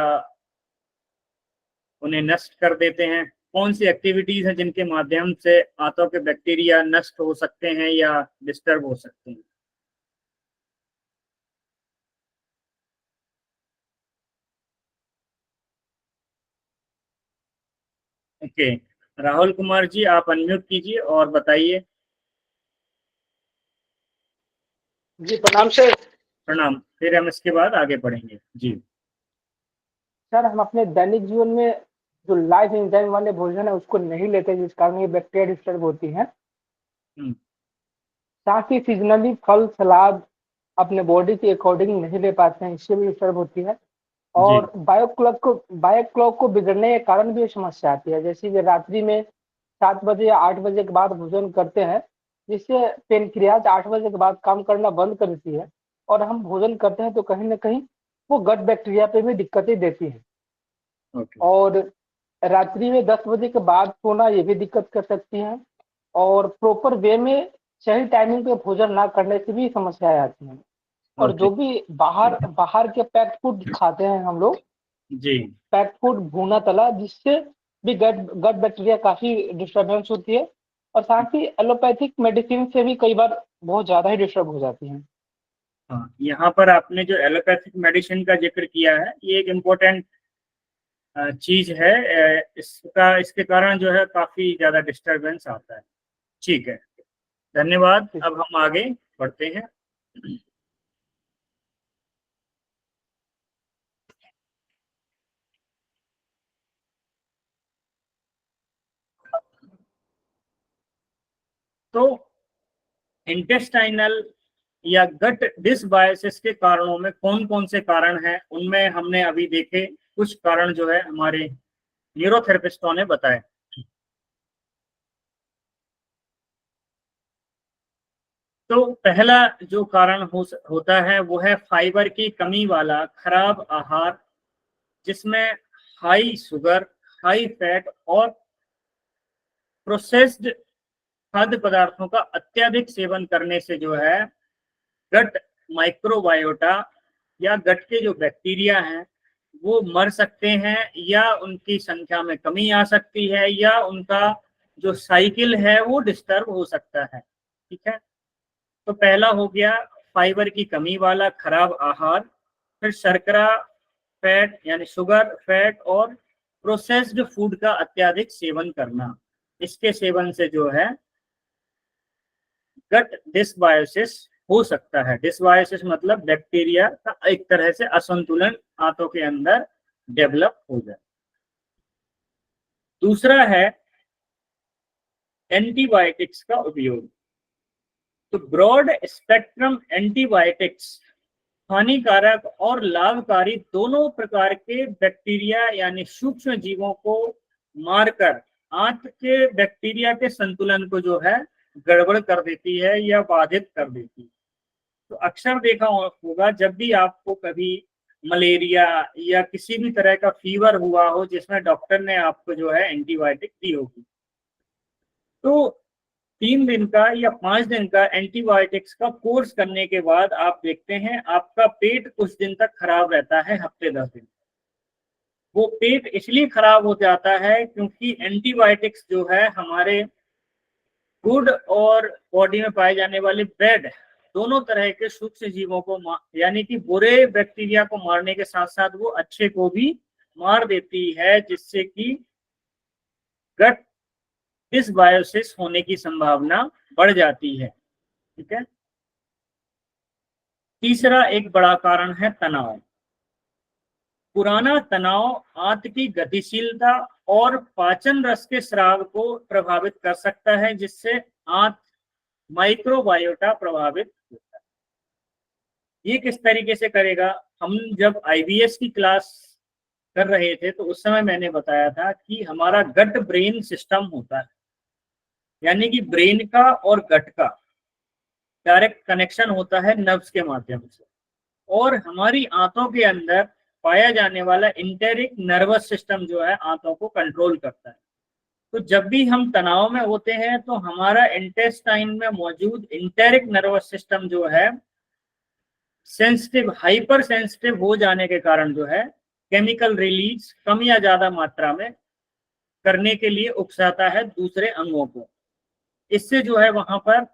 उन्हें नष्ट कर देते हैं? कौन सी एक्टिविटीज हैं जिनके माध्यम से आंतों के बैक्टीरिया नष्ट हो सकते हैं या डिस्टर्ब हो सकते हैं? ओके, राहुल कुमार जी, आप अनम्यूट कीजिए और बताइए। जी प्रणाम सर। प्रणाम। फिर हम इसके बाद आगे बढ़ेंगे। जी। सर हम अपने दैनिक जीवन में जो लाइफ एंजाइम वाले भोजन है उसको नहीं लेते, जिस कारण ये बैक्टीरिया डिस्टर्ब होती हैं। हम्म, साथ ही सीजनली फल सलाद अपने बॉडी के अकॉर्डिंग नहीं ले पाते हैं, इससे भी डिस्टर्ब होती है। जी। और बायोक्लॉक को बिगड़ने के कारण भी ये समस्या आती है, जैसे कि रात्रि में 7 बजे या 8 बजे के बाद भोजन करते हैं, जिससे पेनक्रियाज 8 बजे के बाद काम करना बंद कर देती है, और हम भोजन करते हैं तो कहीं ना कहीं वो गट बैक्टीरिया पे भी दिक्कतें देती है। ओके। और रात्रि में 10 बजे के बाद सोना ये भी दिक्कत कर सकती है, और प्रॉपर वे में सही टाइमिंग पे भोजन ना करने से भी समस्याएं आती हैं। और ओके। जो भी बाहर बाहर के पैक्ड फूड खाते हैं हम लोग, जी। पैक्ड फूड भुना तला, जिससे भी गट गट बैक्टीरिया काफी डिस्टर्बेंस होती है। और साथ ही एलोपैथिक मेडिसिन से भी कई बार बहुत ज्यादा ही डिस्टर्ब हो जाती हैं। हाँ, यहाँ पर आपने जो एलोपैथिक मेडिसिन का जिक्र किया है, ये एक इम्पोर्टेंट चीज है। इसके कारण जो है काफी ज्यादा डिस्टरबेंस आता है। ठीक है, धन्यवाद। अब हम आगे बढ़ते हैं। तो इंटेस्टाइनल या गट डिसबायोसिस के कारणों में कौन कौन से कारण हैं, उनमें हमने अभी देखे कुछ कारण जो है हमारे न्यूरोथेरेपिस्टों ने बताए। तो पहला जो कारण होता है वो है फाइबर की कमी वाला खराब आहार, जिसमें हाई शुगर, हाई फैट और प्रोसेस्ड खाद्य पदार्थों का अत्यधिक सेवन करने से जो है गट माइक्रोबायोटा या गट के जो बैक्टीरिया हैं वो मर सकते हैं, या उनकी संख्या में कमी आ सकती है, या उनका जो साइकिल है वो डिस्टर्ब हो सकता है। ठीक है। तो पहला हो गया फाइबर की कमी वाला खराब आहार। फिर शर्करा, फैट यानी शुगर, फैट और प्रोसेस्ड फूड का अत्यधिक सेवन करना। इसके सेवन से जो है गट डिसबायोसिस हो सकता है। डिसबायोसिस मतलब बैक्टीरिया का एक तरह से असंतुलन आंतों के अंदर डेवलप हो जाए। दूसरा है एंटीबायोटिक्स का उपयोग। तो ब्रॉड स्पेक्ट्रम एंटीबायोटिक्स हानिकारक और लाभकारी दोनों प्रकार के बैक्टीरिया यानी सूक्ष्म जीवों को मारकर आंत के बैक्टीरिया के संतुलन को जो है गड़बड़ कर देती है या बाधित कर देती है। तो अक्सर देखा होगा जब भी आपको कभी मलेरिया या किसी भी तरह का फीवर हुआ हो जिसमें डॉक्टर ने आपको जो है एंटीबायोटिक दी होगी, तो 3 दिन का या 5 दिन का एंटीबायोटिक्स का कोर्स करने के बाद आप देखते हैं आपका पेट कुछ दिन तक खराब रहता है, हफ्ते 10 दिन। वो पेट इसलिए खराब हो जाता है क्योंकि एंटीबायोटिक्स जो है हमारे गुड और बॉडी में पाए जाने वाले बैड दोनों तरह के सूक्ष्म जीवों को यानी कि बुरे बैक्टीरिया को मारने के साथ साथ वो अच्छे को भी मार देती है, जिससे कि गट डिसबायोसिस होने की संभावना बढ़ जाती है। ठीक है। तीसरा एक बड़ा कारण है तनाव। पुराना तनाव आंत की गतिशीलता और पाचन रस के स्राव को प्रभावित कर सकता है, जिससे आंत माइक्रोबायोटा प्रभावित होता है। ये किस तरीके से करेगा? हम जब आईबीएस की क्लास कर रहे थे तो उस समय मैंने बताया था कि हमारा गट ब्रेन सिस्टम होता है, यानी कि ब्रेन का और गट का डायरेक्ट कनेक्शन होता है नर्व्स के माध्यम से, और हमारी आंतों के अंदर पाया जाने वाला इंटेरिक नर्वस सिस्टम जो है आंतों को कंट्रोल करता है। तो जब भी हम तनाव में होते हैं तो हमारा इंटेस्टाइन में मौजूद इंटेरिक नर्वस सिस्टम जो है सेंसिटिव, हाइपर सेंसिटिव हो जाने के कारण जो है केमिकल रिलीज कम या ज्यादा मात्रा में करने के लिए उकसाता है दूसरे अंगों को। इससे जो है वहां पर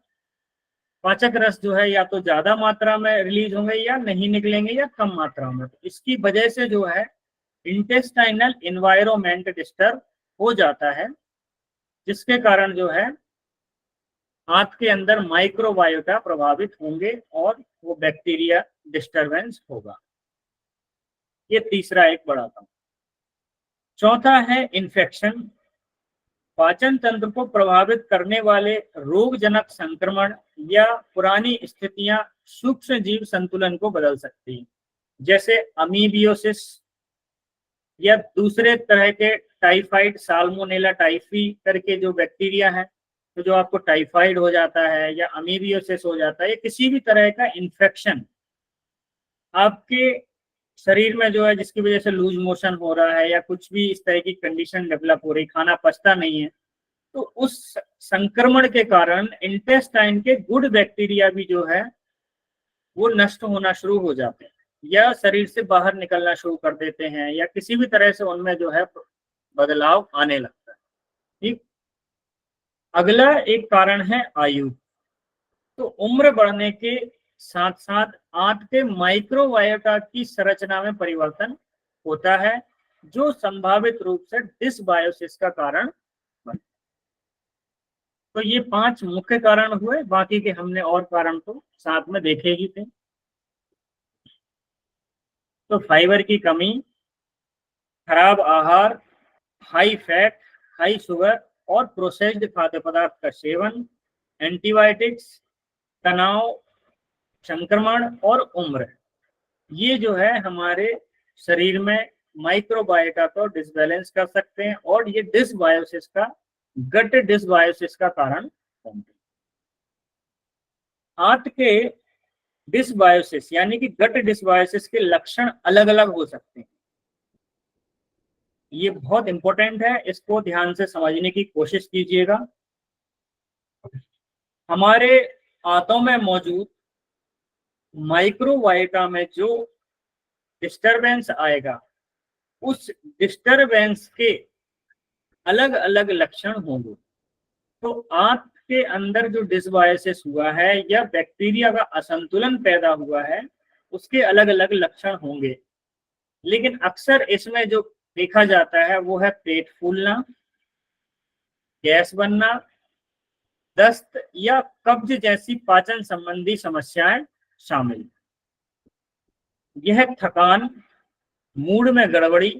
पाचक रस जो है या तो ज्यादा मात्रा में रिलीज होंगे या नहीं निकलेंगे या कम मात्रा में। तो इसकी वजह से जो है इंटेस्टाइनल एनवायरनमेंट डिस्टर्ब हो जाता है, जिसके कारण जो है आंत के अंदर माइक्रोबायोटा प्रभावित होंगे और वो बैक्टीरिया डिस्टरबेंस होगा। ये तीसरा एक बड़ा काम। चौथा है इन्फेक्शन। पाचन तंत्र को प्रभावित करने वाले रोगजनक संक्रमण या पुरानी स्थितियां सूक्ष्म जीव संतुलन को बदल सकती हैं, जैसे अमीबियोसिस या दूसरे तरह के टाइफाइड, साल्मोनेला टाइफी करके जो बैक्टीरिया है, तो जो आपको टाइफाइड हो जाता है या अमीबियोसिस हो जाता है या किसी भी तरह का इन्फेक्शन आपके शरीर में जो है जिसकी वजह से लूज मोशन हो रहा है या कुछ भी इस तरह की कंडीशन डेवलप हो रही, खाना पचता नहीं है, तो उस संक्रमण के कारण इंटेस्टाइन के गुड बैक्टीरिया भी जो है वो नष्ट होना शुरू हो जाते हैं या शरीर से बाहर निकलना शुरू कर देते हैं या किसी भी तरह से उनमें जो है बदलाव आने लगता है। ठीक। अगला एक कारण है आयु। तो उम्र बढ़ने के साथ साथ आंत के माइक्रोबायोटा की संरचना में परिवर्तन होता है, जो संभावित रूप से डिसबायोसिस का कारण बनता है। तो ये 5 मुख्य कारण हुए, बाकी के हमने और कारण तो साथ में देखे ही थे। तो फाइबर की कमी, खराब आहार, हाई फैट, हाई शुगर और प्रोसेस्ड खाद्य पदार्थ का सेवन, एंटीबायोटिक्स, तनाव, संक्रमण और उम्र, ये जो है हमारे शरीर में माइक्रोबायोटा को डिसबैलेंस कर सकते हैं और ये डिसबायोसिस का, गट डिसबायोसिस का कारण बनते हैं। आंत के डिसबायोसिस यानी कि गट डिसबायोसिस के लक्षण अलग अलग हो सकते हैं। ये बहुत इंपॉर्टेंट है, इसको ध्यान से समझने की कोशिश कीजिएगा। हमारे आंतों में मौजूद माइक्रोबायोटा में जो डिस्टरबेंस आएगा, उस डिस्टरबेंस के अलग अलग लक्षण होंगे। तो आंत के अंदर जो डिसबायोसिस हुआ है या बैक्टीरिया का असंतुलन पैदा हुआ है, उसके अलग अलग लक्षण होंगे, लेकिन अक्सर इसमें जो देखा जाता है वो है पेट फूलना, गैस बनना, दस्त या कब्ज जैसी पाचन संबंधी समस्याएं शामिल। यह थकान, मूड में गड़बड़ी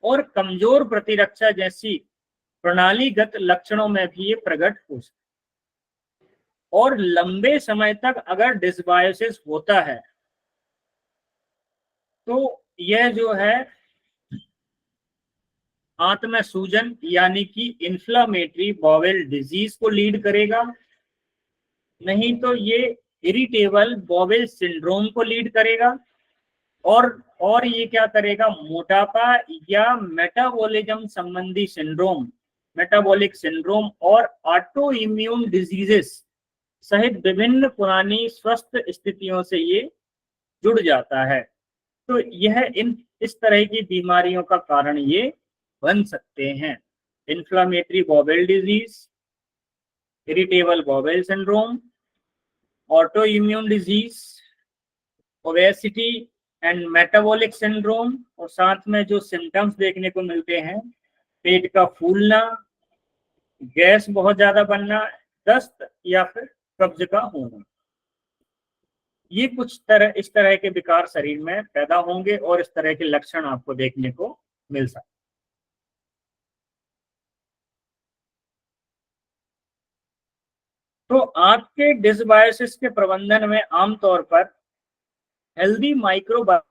और कमजोर प्रतिरक्षा जैसी प्रणालीगत लक्षणों में भी ये प्रकट हो सकता है। और लंबे समय तक अगर डिसबायोसिस होता है तो यह जो है आंत में सूजन यानी कि इन्फ्लामेटरी बॉवेल डिजीज को लीड करेगा, नहीं तो ये इरिटेबल बॉवेल सिंड्रोम को लीड करेगा, और ये क्या करेगा, मोटापा या मेटाबॉलिज्म संबंधी सिंड्रोम, मेटाबॉलिक सिंड्रोम और ऑटो इम्यून डिजीजेस सहित विभिन्न पुरानी स्वस्थ स्थितियों से ये जुड़ जाता है। तो यह इस तरह की बीमारियों का कारण ये बन सकते हैं। Inflammatory bowel disease, irritable bowel syndrome, auto immune disease, obesity and metabolic syndrome, और साथ में जो सिम्टम्स देखने को मिलते हैं, पेट का फूलना, गैस बहुत ज्यादा बनना, दस्त या फिर कब्ज का होना, ये इस तरह के विकार शरीर में पैदा होंगे और इस तरह के लक्षण आपको देखने को मिल सकते। तो आपके डिसबायोसिस के प्रबंधन में आमतौर पर हेल्दी माइक्रोबायोम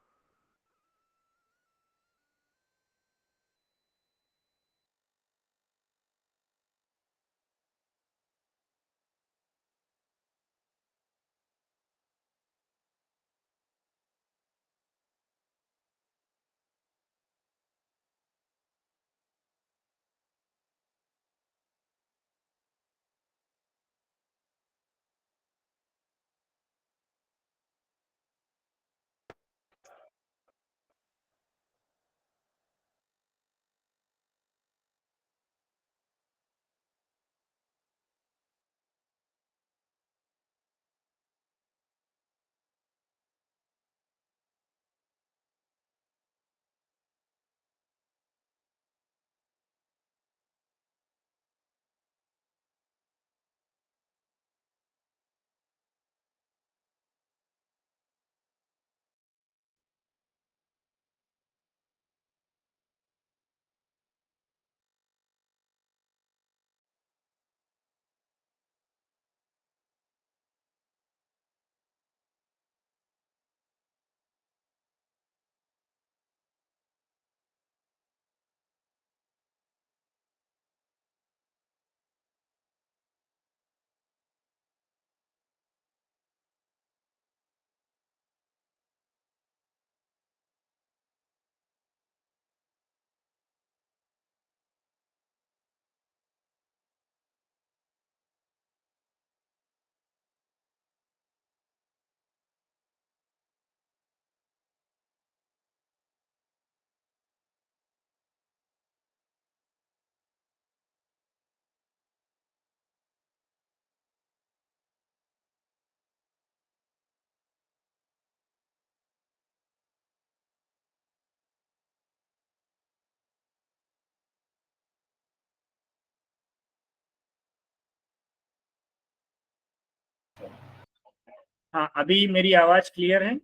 हाँ, अभी मेरी आवाज क्लियर है?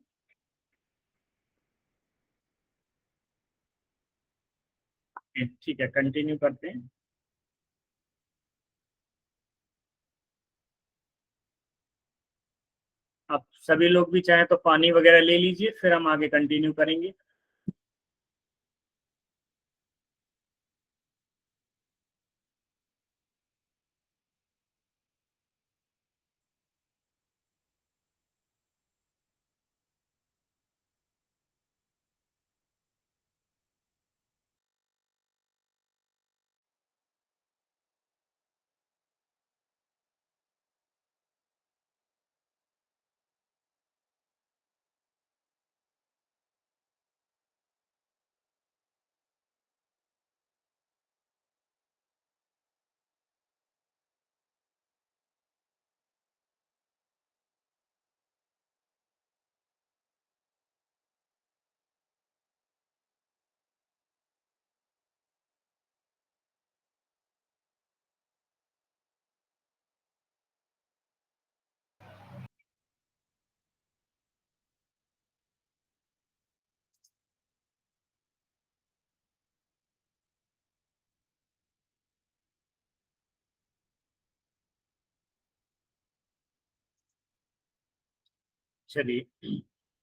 ठीक है, कंटिन्यू करते हैं। आप सभी लोग भी चाहें तो पानी वगैरह ले लीजिए, फिर हम आगे कंटिन्यू करेंगे। चलिए,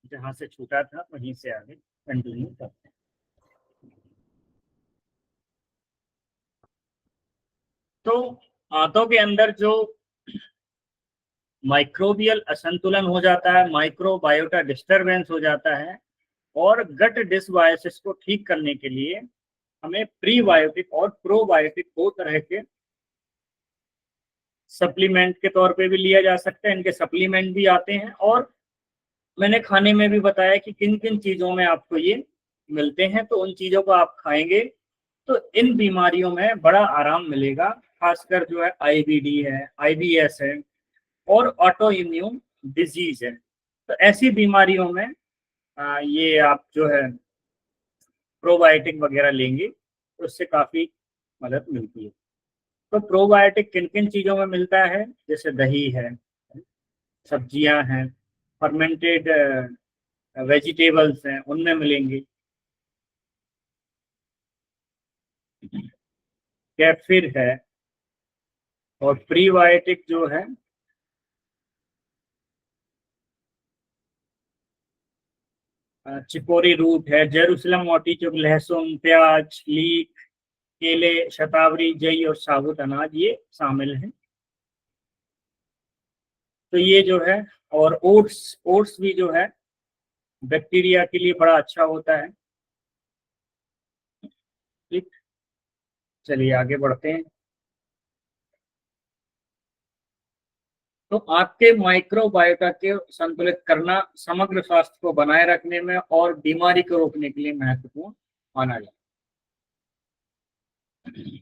जहां से छूटा था वहीं से आगे कंटिन्यू करते हैं। तो आंतों के अंदर जो माइक्रोबियल असंतुलन हो जाता है, माइक्रोबायोटा डिस्टरबेंस हो जाता है, और गट डिसबायोसिस को ठीक करने के लिए हमें प्रीबायोटिक और प्रोबायोटिक दो तरह के सप्लीमेंट के तौर पे भी लिया जा सकता है। इनके सप्लीमेंट भी आते हैं, और मैंने खाने में भी बताया कि किन किन चीजों में आपको ये मिलते हैं। तो उन चीजों को आप खाएंगे तो इन बीमारियों में बड़ा आराम मिलेगा, खासकर जो है आईबीडी है, आईबीएस है और ऑटो इम्यून डिजीज है। तो ऐसी बीमारियों में ये आप जो है प्रोबायोटिक वगैरह लेंगे तो उससे काफी मदद मिलती है। तो प्रोबायोटिक किन किन चीजों में मिलता है, जैसे दही है, सब्जियां हैं, फर्मेंटेड वेजिटेबल्स हैं, उनमें मिलेंगे। कैफिर है, और प्रीबायोटिक जो है चिकोरी रूट है, जेरूसलम मोटीचूर, लहसुन, प्याज, लीक, केले, शतावरी, जई और साबुत अनाज ये शामिल हैं। तो ये जो है, और ओट्स, ओट्स भी जो है बैक्टीरिया के लिए बड़ा अच्छा होता है। ठीक, चलिए आगे बढ़ते हैं। तो आपके माइक्रोबायोटा के संतुलित करना समग्र स्वास्थ्य को बनाए रखने में और बीमारी को रोकने के लिए महत्वपूर्ण माना जाता है।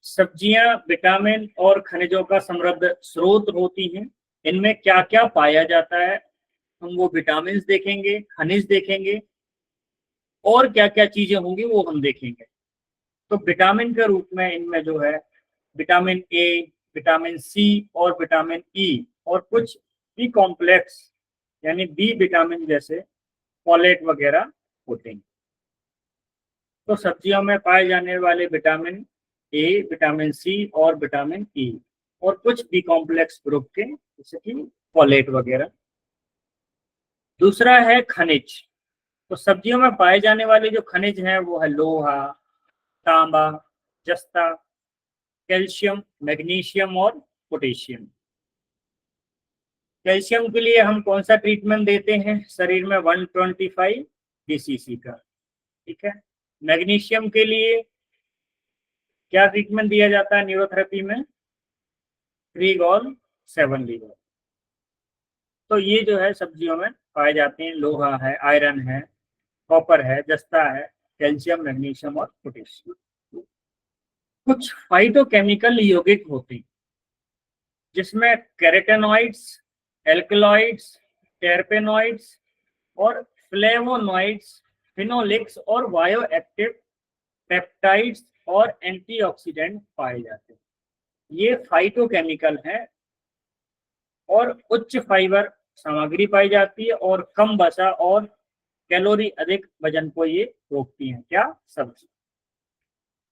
सब्जियां विटामिन और खनिजों का समृद्ध स्रोत होती हैं। इनमें क्या क्या पाया जाता है, हम वो विटामिन देखेंगे, खनिज देखेंगे, और क्या क्या चीजें होंगी वो हम देखेंगे। तो विटामिन के रूप में इनमें जो है विटामिन ए, विटामिन सी और विटामिन ई, और कुछ बी कॉम्प्लेक्स यानी बी विटामिन जैसे फॉलेट वगैरह होते हैं। तो सब्जियों में पाए जाने वाले विटामिन ए, विटामिन सी और विटामिन ई, और कुछ बी कॉम्प्लेक्स ग्रुप के जैसे कि फॉलेट वगैरह। दूसरा है खनिज। तो सब्जियों में पाए जाने वाले जो खनिज हैं वो है लोहा, तांबा, जस्ता, कैल्शियम, मैग्नीशियम और पोटेशियम। कैल्शियम के लिए हम कौन सा ट्रीटमेंट देते हैं, शरीर में 125 DCC का। ठीक है। मैग्नीशियम के लिए क्या ट्रीटमेंट दिया जाता है न्यूरोथेरेपी में, 3 गॉल 7 लीवर। तो ये जो है सब्जियों में पाए जाते हैं, लोहा है, आयरन है, कॉपर है, जस्ता है, कैल्शियम, मैग्नीशियम और पोटेशियम। कुछ फाइटोकेमिकल यौगिक होते हैं जिसमें कैरोटेनॉइड्स, एल्कलॉइड्स, टेर्पेनॉइड्स और फ्लेवोनॉइड्स, फिनोलिक्स और बायोएक्टिव पेप्टाइड्स और एंटीऑक्सीडेंट पाए जाते हैं। ये फाइटोकेमिकल हैं, और उच्च फाइबर सामग्री पाई जाती है, और कम वसा और कैलोरी अधिक वजन को ये रोकती हैं। क्या, सब्जी।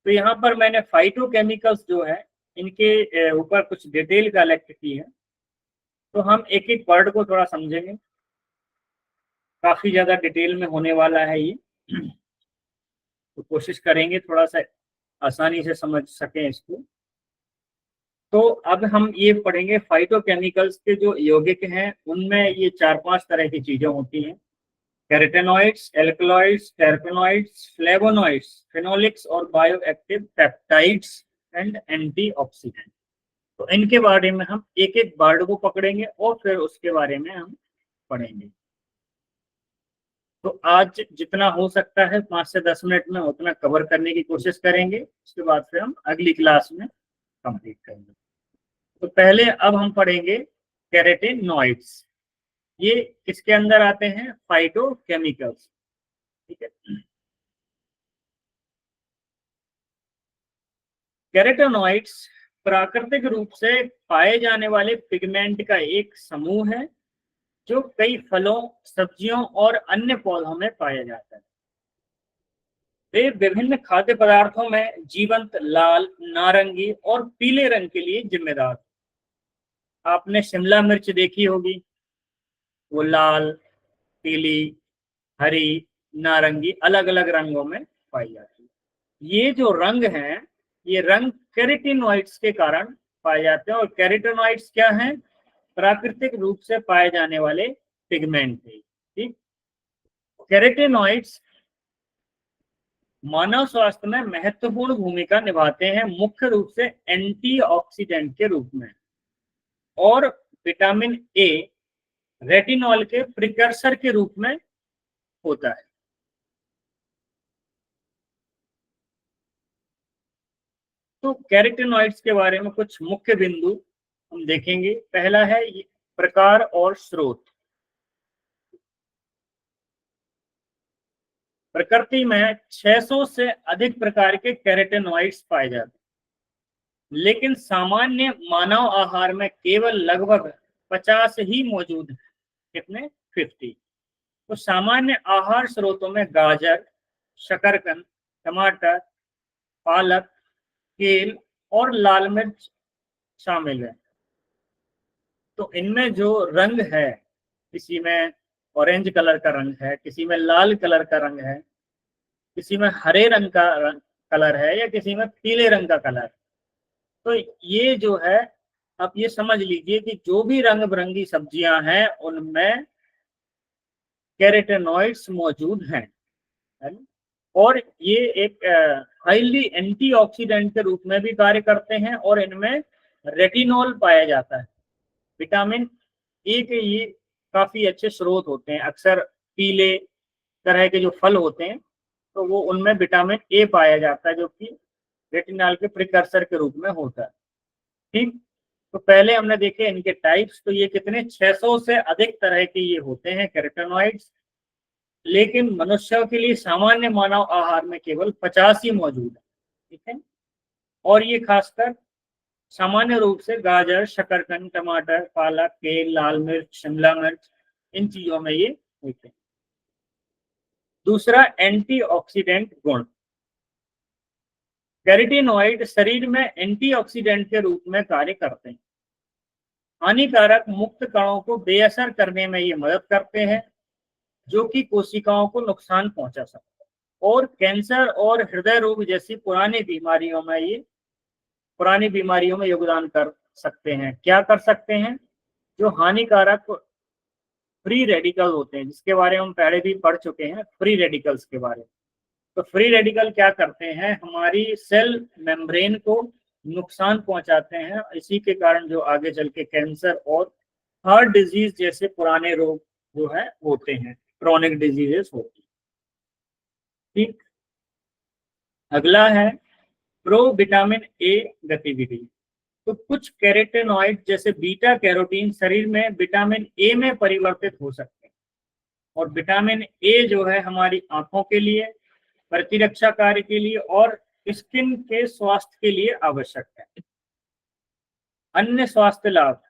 तो यहाँ पर मैंने फाइटोकेमिकल्स जो है इनके ऊपर कुछ डिटेल कलेक्ट की है। तो हम एक एक वर्ड को थोड़ा समझेंगे, काफी ज्यादा डिटेल में होने वाला है ये, तो कोशिश करेंगे थोड़ा सा आसानी से समझ सकें इसको। तो अब हम ये पढ़ेंगे फाइटोकेमिकल्स के जो यौगिक हैं उनमें ये 4-5 तरह की चीजें होती हैं। कैरोटेनॉइड्स, एल्कलॉइड्स, टेर्पेनॉइड्स, फ्लेवोनॉइड्स, फिनोलिक्स और बायोएक्टिव पेप्टाइड्स एंड एंटीऑक्सीडेंट। तो इनके बारे में हम एक एक वर्ड को पकड़ेंगे और फिर उसके बारे में हम पढ़ेंगे। तो आज जितना हो सकता है 5 से 10 मिनट में उतना कवर करने की कोशिश करेंगे, उसके बाद फिर हम अगली क्लास में कंप्लीट करेंगे। तो पहले अब हम पढ़ेंगे कैरोटेनॉइड्स। ये किसके अंदर आते हैं, फाइटोकेमिकल्स। ठीक है। कैरोटेनॉइड्स प्राकृतिक रूप से पाए जाने वाले पिगमेंट का एक समूह है जो कई फलों, सब्जियों और अन्य पौधों में पाया जाता है। वे विभिन्न खाद्य पदार्थों में जीवंत लाल, नारंगी और पीले रंग के लिए जिम्मेदार हैं। आपने शिमला मिर्च देखी होगी, वो लाल, पीली, हरी, नारंगी, अलग अलग रंगों में पाई जाती है। ये जो रंग हैं, ये रंग कैरोटीनॉइड्स के कारण पाए जाते हैं। और कैरोटीनॉइड्स क्या हैं? प्राकृतिक रूप से पाए जाने वाले पिगमेंट थे। ठीक, कैरोटीनॉइड्स मानव स्वास्थ्य में महत्वपूर्ण भूमिका निभाते हैं, मुख्य रूप से एंटीऑक्सीडेंट के रूप में। और विटामिन ए रेटिनॉल के प्रिकर्सर के रूप में होता है। तो कैरोटीनॉइड्स के बारे में कुछ मुख्य बिंदु हम देखेंगे। पहला है प्रकार और स्रोत। प्रकृति में 600 से अधिक प्रकार के कैरोटीनॉइड्स पाए जाते हैं, लेकिन सामान्य मानव आहार में केवल लगभग 50 ही मौजूद है। कितने? 50। तो सामान्य आहार स्रोतों में गाजर, शकरकंद, टमाटर, पालक, केल और लाल मिर्च शामिल है। तो इनमें जो रंग है, किसी में ऑरेंज कलर का रंग है, किसी में लाल कलर का रंग है, किसी में हरे रंग का कलर है, या किसी में पीले रंग का कलर। तो ये जो है, आप ये समझ लीजिए कि जो भी रंग बिरंगी सब्जियां हैं उनमें कैरोटीनॉइड्स मौजूद हैं, है ना? और ये एक हाईली एंटीऑक्सीडेंट के रूप में भी कार्य करते हैं, और इनमें रेटिनॉल पाया जाता है। विटामिन ए के ये काफी अच्छे स्रोत होते हैं। अक्सर पीले तरह के जो फल होते हैं, तो वो उनमें विटामिन ए पाया जाता है, जो कि रेटिनॉल के प्रिकर्सर के रूप में होता है। ठीक, तो पहले हमने देखे इनके टाइप्स। तो ये कितने? 600 से अधिक तरह के ये होते हैं कैरोटीनॉइड्स, लेकिन मनुष्यों के लिए सामान्य मानव आहार में केवल 50 ही मौजूद है। ठीक है, और ये खासकर सामान्य रूप से गाजर, शकरकंद, टमाटर, पालक, केल, लाल मिर्च, शिमला मिर्च, इन चीजों में ये होते हैं। दूसरा, एंटीऑक्सीडेंट गुण। कैरोटीनॉइड शरीर में एंटीऑक्सीडेंट के रूप में कार्य करते हैं। हानिकारक मुक्त कणों को बेअसर करने में ये मदद करते हैं, जो कि कोशिकाओं को नुकसान पहुंचा सकते हैं। और कैंसर और हृदय रोग जैसी पुरानी बीमारियों में योगदान कर सकते हैं। क्या कर सकते हैं? जो हानिकारक फ्री रेडिकल होते हैं, जिसके बारे में हम पहले भी पढ़ चुके हैं, फ्री रेडिकल्स के बारे में। तो फ्री रेडिकल क्या करते हैं? हमारी सेल मेम्ब्रेन को नुकसान पहुंचाते हैं। इसी के कारण जो आगे चल के कैंसर और हार्ट डिजीज जैसे पुराने रोग जो है होते हैं, क्रॉनिक डिजीजेस होती है। ठीक, अगला है प्रो विटामिन ए गतिविधि। तो कुछ कैरोटीनॉइड जैसे बीटा कैरोटीन शरीर में विटामिन ए में परिवर्तित हो सकते हैं। और विटामिन ए जो है हमारी आंखों के लिए, प्रतिरक्षा कार्य के लिए और स्किन के स्वास्थ्य के लिए आवश्यक है। अन्य स्वास्थ्य लाभ,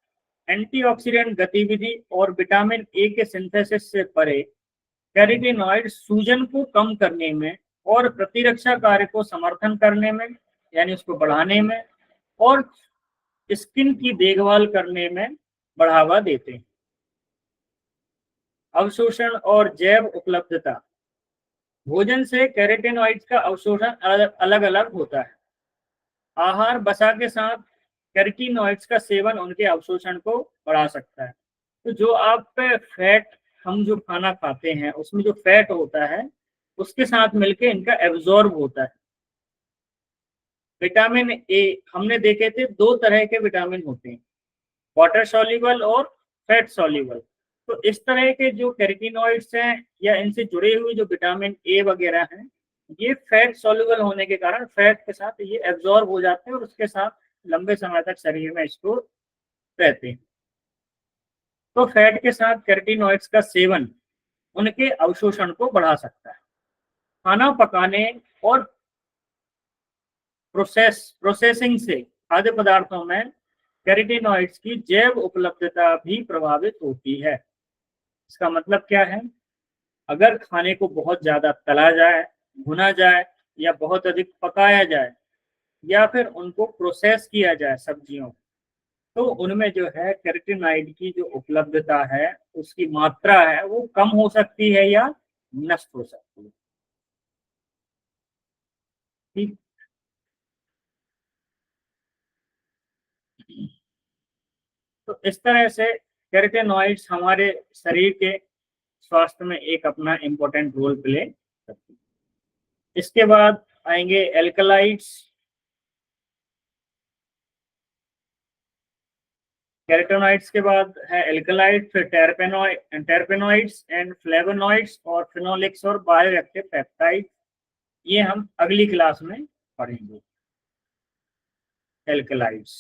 एंटीऑक्सीडेंट गतिविधि और विटामिन ए के सिंथेसिस से परे, कैरोटीनॉइड सूजन को कम करने में और प्रतिरक्षा कार्य को समर्थन करने में, यानी उसको बढ़ाने में, और स्किन की देखभाल करने में बढ़ावा देते हैं। अवशोषण और जैव उपलब्धता। भोजन से कैरोटीनॉइड्स का अवशोषण अलग अलग होता है। आहार वसा के साथ कैरोटीनॉइड्स का सेवन उनके अवशोषण को बढ़ा सकता है। तो जो आप फैट, हम जो खाना खाते हैं उसमें जो फैट होता है, उसके साथ मिलके इनका एब्जॉर्ब होता है। विटामिन ए हमने देखे थे, दो तरह के विटामिन होते हैं, वाटर सॉल्युबल और फैट सॉल्युबल। तो इस तरह के जो कैरोटीनॉइड्स हैं या इनसे जुड़े हुए जो विटामिन ए वगैरह हैं, ये फैट सॉल्युबल होने के कारण फैट के साथ ये एब्जॉर्ब हो जाते हैं और उसके साथ लंबे समय तक शरीर में स्टोर रहते हैं। तो फैट के साथ कैरोटीनॉइड्स का सेवन उनके अवशोषण को बढ़ा सकता है। खाना पकाने और प्रोसेसिंग से खाद्य पदार्थों में कैरोटीनॉइड्स की जैव उपलब्धता भी प्रभावित होती है। इसका मतलब क्या है? अगर खाने को बहुत ज्यादा तला जाए, भुना जाए, या बहुत अधिक पकाया जाए, या फिर उनको प्रोसेस किया जाए सब्जियों, तो उनमें जो है कैरोटीनॉइड की जो उपलब्धता है, उसकी मात्रा है, वो कम हो सकती है या नष्ट हो सकती है। ठीक। तो इस तरह से कैरोटीनॉइड्स हमारे शरीर के स्वास्थ्य में एक अपना इम्पोर्टेंट रोल प्ले करती है। इसके बाद आएंगे एल्कलाइड्स। कैरोटीनॉइड्स के बाद है एल्कलाइड, फिर टर्पेनॉइड्स एंड फ्लेवोनॉइड्स और फिनोलिक्स और बायोएक्टिव पेप्टाइड। ये हम अगली क्लास में पढ़ेंगे एल्कलाइड्स।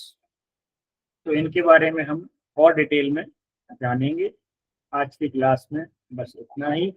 तो इनके बारे में हम और डिटेल में जानेंगे। आज की क्लास में बस इतना ही।